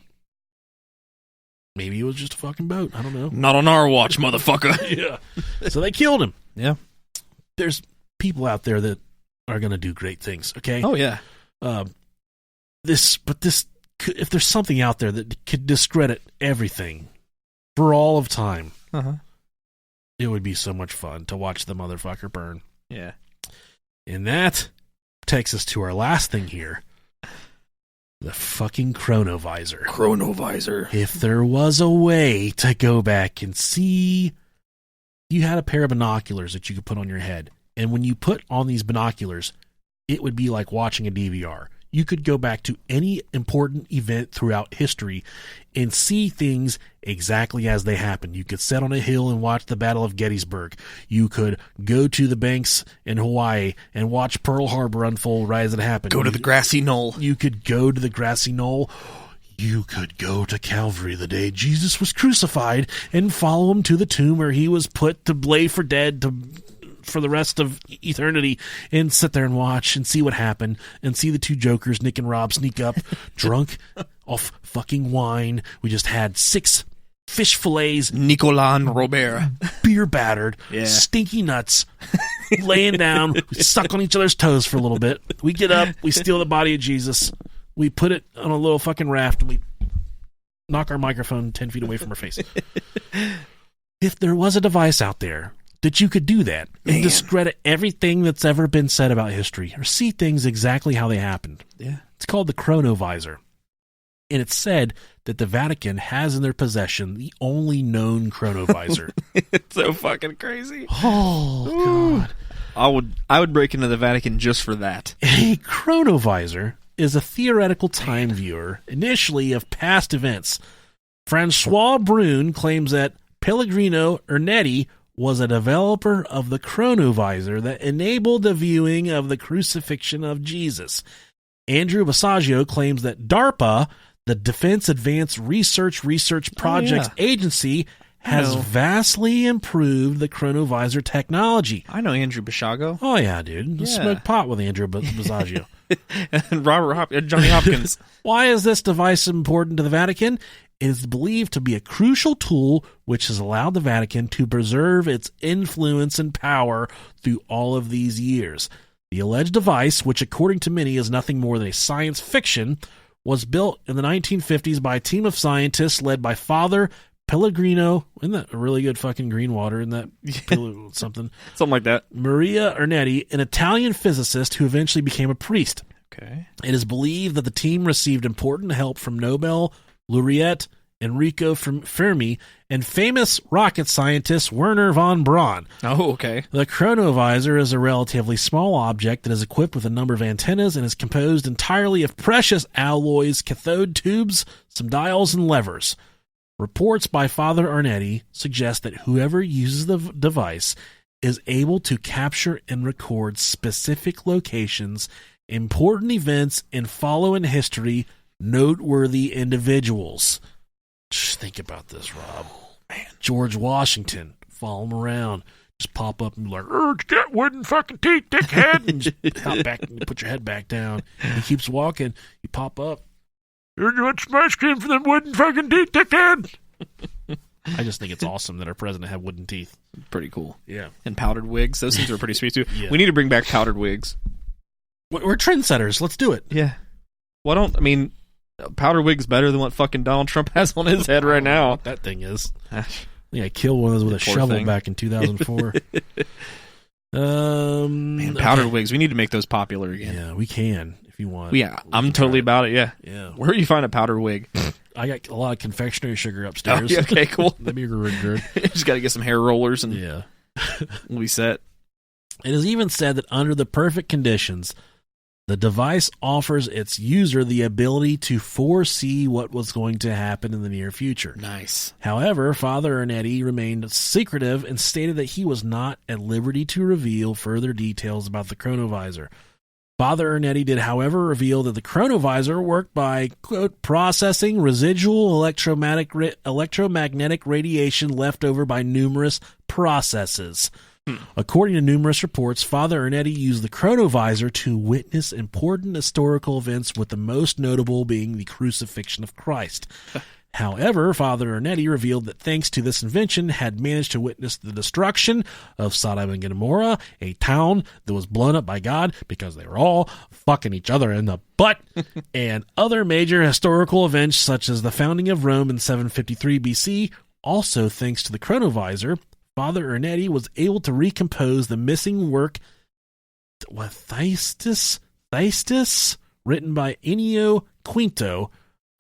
Maybe it was just a fucking boat, I don't know. Not on our watch, motherfucker. Yeah. So they killed him. Yeah. There's people out there that are going to do great things, okay? Oh, yeah. If there's something out there that could discredit everything for all of time, it would be so much fun to watch the motherfucker burn. Yeah. And that takes us to our last thing here. The fucking chronovisor. Chronovisor. If there was a way to go back and see, you had a pair of binoculars that you could put on your head. And when you put on these binoculars, it would be like watching a DVR. You could go back to any important event throughout history and see things exactly as they happened. You could sit on a hill and watch the Battle of Gettysburg. You could go to the banks in Hawaii and watch Pearl Harbor unfold right as it happened. Go to the grassy knoll. You could go to the grassy knoll. You could go to Calvary the day Jesus was crucified and follow him to the tomb where he was put to lay for dead for the rest of eternity, and sit there and watch and see what happened and see the 2 jokers, Nick and Rob, sneak up drunk off fucking wine. We just had 6 fish fillets, Nicolas and Robert, beer battered, stinky nuts, laying down. We suck on each other's toes for a little bit. We get up, we steal the body of Jesus, we put it on a little fucking raft, and we knock our microphone 10 feet away from our face. If there was a device out there that you could do that and discredit everything that's ever been said about history, or see things exactly how they happened. Yeah. It's called the chronovisor. And it's said that the Vatican has in their possession the only known chronovisor. It's so fucking crazy. Oh, God. I would break into the Vatican just for that. A chronovisor is a theoretical time viewer, initially of past events. Francois Brune claims that Pellegrino Ernetti was a developer of the chronovisor that enabled the viewing of the crucifixion of Jesus. Andrew Basaggio claims that DARPA, the Defense Advanced Research Projects Agency, has vastly improved the chronovisor technology. I know Andrew Basaggio. Oh, yeah, dude. Smoke pot with Andrew Basaggio. And Johnny Hopkins. Why is this device important to the Vatican? It is believed to be a crucial tool which has allowed the Vatican to preserve its influence and power through all of these years. The alleged device, which according to many is nothing more than a science fiction, was built in the 1950s by a team of scientists led by Father Pellegrino, isn't that a really good fucking green water? Isn't that something? Something like that. Maria Ernetti, an Italian physicist who eventually became a priest. Okay. It is believed that the team received important help from Nobel laureate Enrico Fermi and famous rocket scientist Werner von Braun. Oh, okay. The chronovisor is a relatively small object that is equipped with a number of antennas and is composed entirely of precious alloys, cathode tubes, some dials, and levers. Reports by Father Arnetti suggest that whoever uses the device is able to capture and record specific locations, important events, and follow in history noteworthy individuals. Just think about this, Rob. Man, George Washington, follow him around. Just pop up and be like, get wooden fucking teeth, dickhead. And just hop back and put your head back down. He keeps walking. You pop up. You want some ice cream for them wooden fucking teeth, dickhead? I just think it's awesome that our president had wooden teeth. Pretty cool. Yeah. And powdered wigs. Those things are pretty sweet, too. Yeah. We need to bring back powdered wigs. We're trendsetters. Let's do it. Yeah. Powder wig's better than what fucking Donald Trump has on his head right now. What that thing is. I think I killed one of those with a Poor shovel thing. back in 2004. Man, powdered wigs. We need to make those popular again. Yeah, we can if you want. Yeah, I'm totally about it, yeah. Yeah. Where do you find a powdered wig? I got a lot of confectionery sugar Oh, upstairs. yeah, okay, cool. That'd be good. Just got to get some hair rollers and Yeah. we'll be set. It is even said that under the perfect conditions, the device offers its user the ability to foresee what was going to happen in the near future. Nice. However, Father Ernetti remained secretive and stated that he was not at liberty to reveal further details about the chronovisor. Father Ernetti did, however, reveal that the chronovisor worked by, quote, processing residual electromagnetic radiation left over by numerous processes. According to numerous reports, Father Ernetti used the chronovisor to witness important historical events, with the most notable being the crucifixion of Christ. However, Father Ernetti revealed that thanks to this invention, had managed to witness the destruction of Sodom and Gomorrah, a town that was blown up by God because they were all fucking each other in the butt, and other major historical events such as the founding of Rome in 753 BC. Also, thanks to the chronovisor, Father Ernetti was able to recompose the missing work, Theistus, written by Ennio Quinto.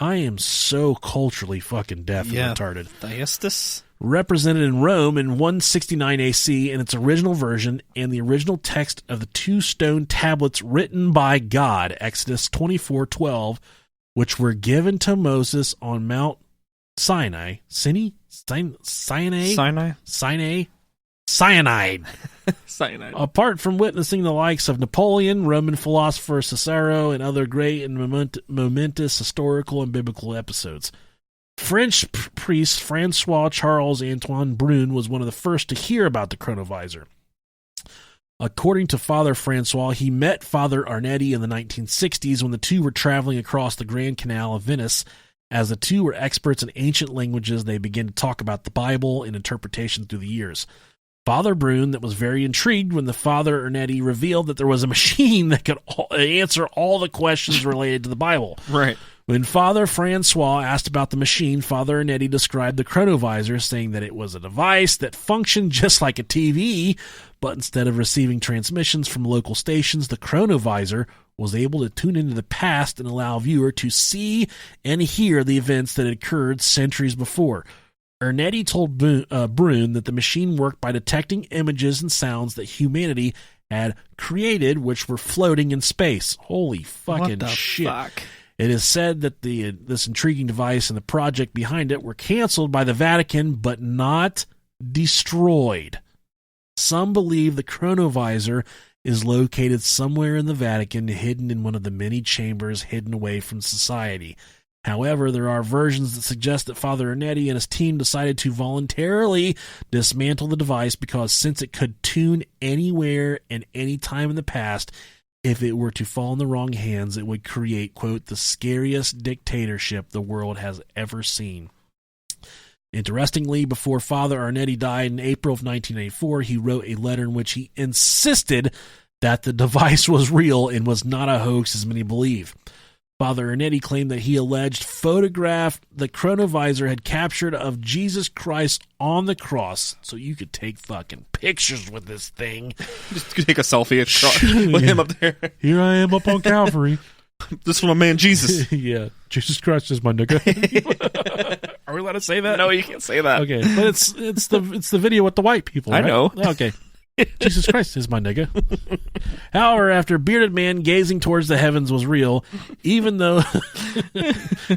I am so culturally fucking deaf and retarded. Theistus? Represented in Rome in 169 AC in its original version, and the original text of the 2 stone tablets written by God, Exodus 24:12, which were given to Moses on Mount Sinai. Cyanide. Cyanide. Apart from witnessing the likes of Napoleon, Roman philosopher Cicero, and other great and momentous historical and biblical episodes. French priest Francois Charles Antoine Brun was one of the first to hear about the chronovisor. According to Father Francois, he met Father Arnetti in the 1960s when the two were traveling across the Grand Canal of Venice. As the two were experts in ancient languages, they began to talk about the Bible and interpretation through the years. Father Brun that was very intrigued when the Father Ernetti revealed that there was a machine that could answer all the questions related to the Bible. Right. When Father Francois asked about the machine, Father Ernetti described the chronovisor, saying that it was a device that functioned just like a TV, but instead of receiving transmissions from local stations, the chronovisor was able to tune into the past and allow a viewer to see and hear the events that had occurred centuries before. Ernetti told Brun that the machine worked by detecting images and sounds that humanity had created, which were floating in space. Holy fucking shit. Fuck? It is said that this intriguing device and the project behind it were canceled by the Vatican, but not destroyed. Some believe the chronovisor is located somewhere in the Vatican, hidden in one of the many chambers hidden away from society. However, there are versions that suggest that Father Ernetti and his team decided to voluntarily dismantle the device because since it could tune anywhere and any time in the past, if it were to fall in the wrong hands, it would create, quote, the scariest dictatorship the world has ever seen. Interestingly, before Father Arnetti died in April of 1984, he wrote a letter in which he insisted that the device was real and was not a hoax as many believe. Father Ernetti claimed that he alleged photographed the chronovisor had captured of Jesus Christ on the cross, so you could take fucking pictures with this thing. Just take a selfie with him up there. Here I am up on Calvary. This is my man Jesus. Yeah, Jesus Christ is my nigga. Are we allowed to say that? No, you can't say that. Okay, but it's the video with the white people. Right? I know. Okay. Jesus Christ is my nigga. However, after bearded man gazing towards the heavens was real, even though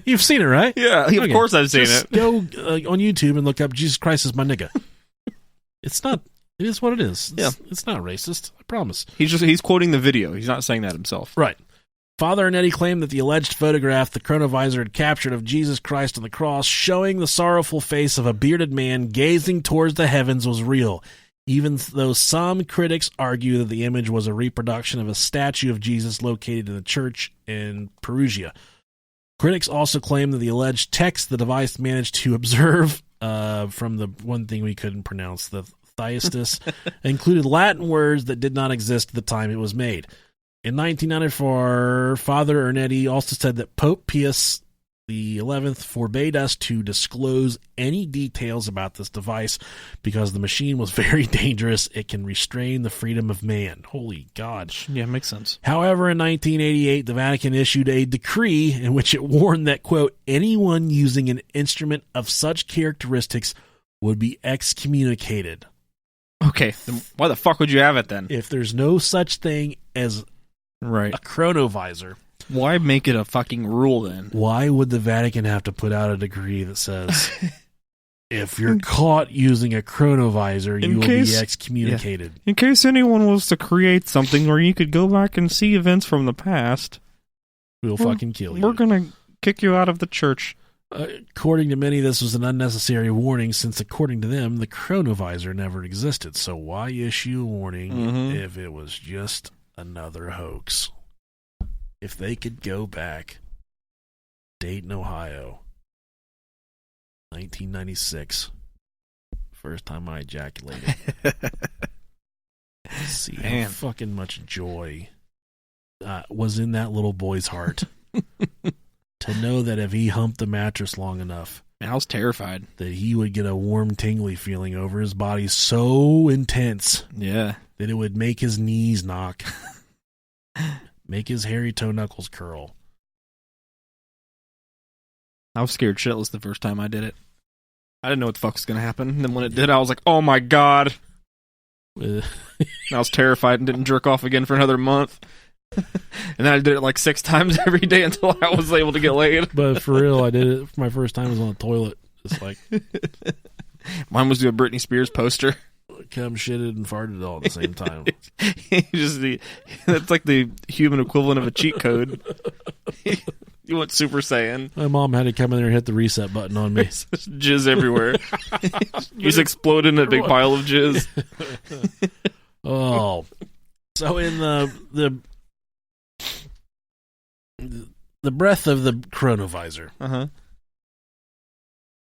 you've seen it, right? Yeah, of course I've seen it. Go on YouTube and look up Jesus Christ is my nigga. It's not. It is what it is. It's not racist. I promise. He's quoting the video. He's not saying that himself. Right. Father Ernetti claimed that the alleged photograph the chronovisor had captured of Jesus Christ on the cross, showing the sorrowful face of a bearded man gazing towards the heavens, was real, even though some critics argue that the image was a reproduction of a statue of Jesus located in a church in Perugia. Critics also claim that the alleged text the device managed to observe from the one thing we couldn't pronounce, the Theistus, included Latin words that did not exist at the time it was made. In 1994, Father Ernetti also said that Pope Pius XI forbade us to disclose any details about this device because the machine was very dangerous. It can restrain the freedom of man. Holy God. Yeah, makes sense. However, in 1988, the Vatican issued a decree in which it warned that, quote, anyone using an instrument of such characteristics would be excommunicated. Okay, then why the fuck would you have it then? If there's no such thing as a chronovisor, why make it a fucking rule then? Why would the Vatican have to put out a decree that says if you're caught using a chronovisor, you will be excommunicated? In case anyone was to create something where you could go back and see events from the past, we'll fucking kill you. We're going to kick you out of the church. According to many, this was an unnecessary warning since, according to them, the chronovisor never existed. So why issue a warning if it was just another hoax? If they could go back, Dayton, Ohio, 1996, first time I ejaculated. See how fucking much joy was in that little boy's heart. To know that if he humped the mattress long enough, I was terrified that he would get a warm, tingly feeling over his body so intense, that it would make his knees knock, make his hairy toe knuckles curl. I was scared shitless the first time I did it. I didn't know what the fuck was going to happen. And then when it did, I was like, oh my God. I was terrified and didn't jerk off again for another month. And then I did it like 6 times every day until I was able to get laid. But for real, I did it. My first time was on the toilet. Just like mine was do a Britney Spears poster. Come shitted and farted all at the same time. That's like the human equivalent of a cheat code. You went Super Saiyan. My mom had to come in there and hit the reset button on me. Jizz everywhere. You just exploded in a big pile of jizz. Oh, so in the breath of the chronovisor.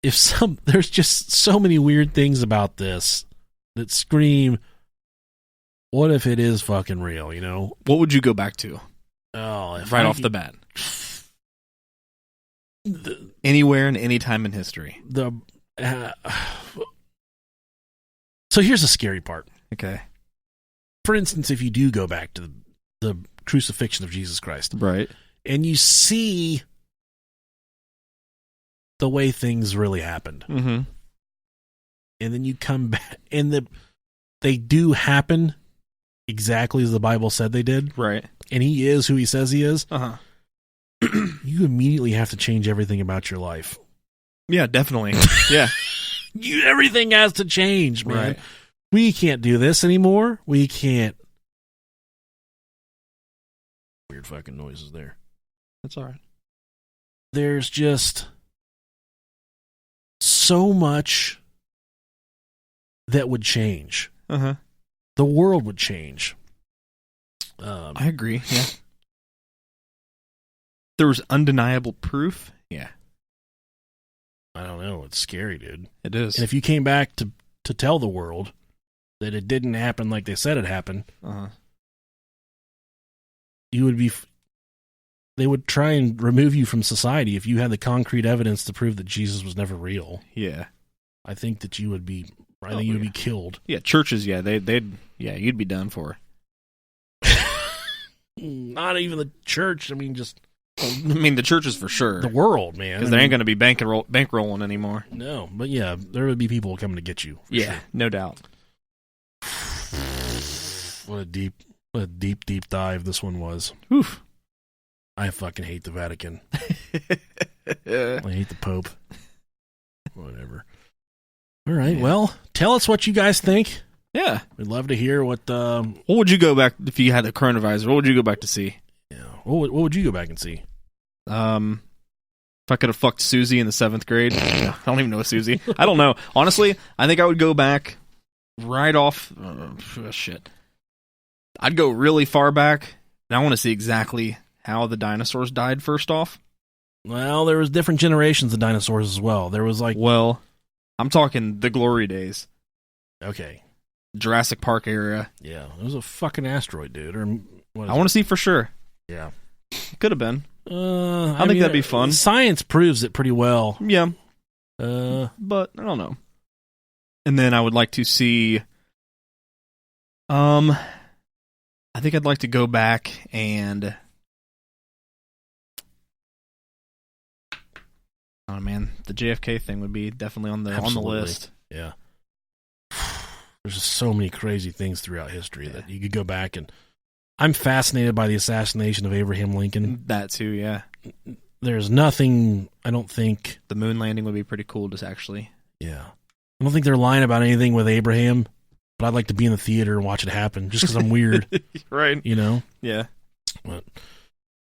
There's just so many weird things about this that scream, what if it is fucking real, you know? What would you go back to? Oh, right off the bat. Anywhere and any time in history. So here's the scary part. Okay. For instance, if you do go back to the crucifixion of Jesus Christ. Right. And you see the way things really happened. And then you come back, and they do happen exactly as the Bible said they did. Right. And he is who he says he is. You immediately have to change everything about your life. Yeah, definitely. Yeah. Everything has to change, man. Right. We can't do this anymore. We can't. Weird fucking noises there. That's all right. There's just so much that would change. The world would change. I agree. Yeah. There was undeniable proof. Yeah. I don't know. It's scary, dude. It is. And if you came back to tell the world that it didn't happen like they said it happened, you would be they would try and remove you from society if you had the concrete evidence to prove that Jesus was never real. Yeah. I think that you would be. I think you would be killed. Yeah, churches. Yeah, you'd be done for. Not even the church. I mean, just. I mean, the churches for sure. The world, man. Because they ain't going to be bankrolling anymore. No, but yeah, there would be people coming to get you. Yeah, sure. No doubt. What a deep dive this one was. Oof. I fucking hate the Vatican. I hate the Pope. Whatever. All right, well, tell us what you guys think. Yeah. We'd love to hear what... What would you go back, if you had the chronovisor, what would you go back to see? Yeah. What would you go back and see? If I could have fucked Susie in the 7th grade. I don't even know Susie. I don't know. Honestly, I think I would go back right off... shit. I'd go really far back, and I want to see exactly how the dinosaurs died first off. Well, there was different generations of dinosaurs as well. There was like... Well, I'm talking the glory days. Okay. Jurassic Park era. Yeah, it was a fucking asteroid, dude. Or what I want to see for sure. Yeah. Could have been. I think that'd be fun. Science proves it pretty well. Yeah. But I don't know. And then I would like to see... I think I'd like to go back and... Oh man, the JFK thing would be definitely on the list. Yeah. There's just so many crazy things throughout history that you could go back and... I'm fascinated by the assassination of Abraham Lincoln. That too, yeah. There's nothing, I don't think... The moon landing would be pretty cool, just actually. Yeah. I don't think they're lying about anything with Abraham, but I'd like to be in the theater and watch it happen, just because I'm weird. Right. You know? Yeah. But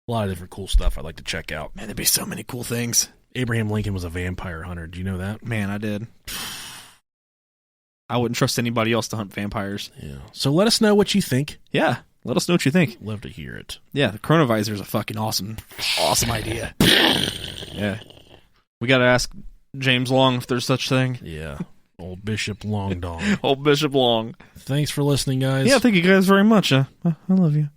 a lot of different cool stuff I'd like to check out. Man, there'd be so many cool things. Abraham Lincoln was a vampire hunter. Do you know that? Man, I did. I wouldn't trust anybody else to hunt vampires. Yeah. So let us know what you think. Yeah. Let us know what you think. Love to hear it. Yeah, the chronovisor is a fucking awesome idea. Yeah. We got to ask James Long if there's such thing. Yeah. Old Bishop Long Dong. Old Bishop Long. Thanks for listening, guys. Yeah, thank you guys very much. I love you.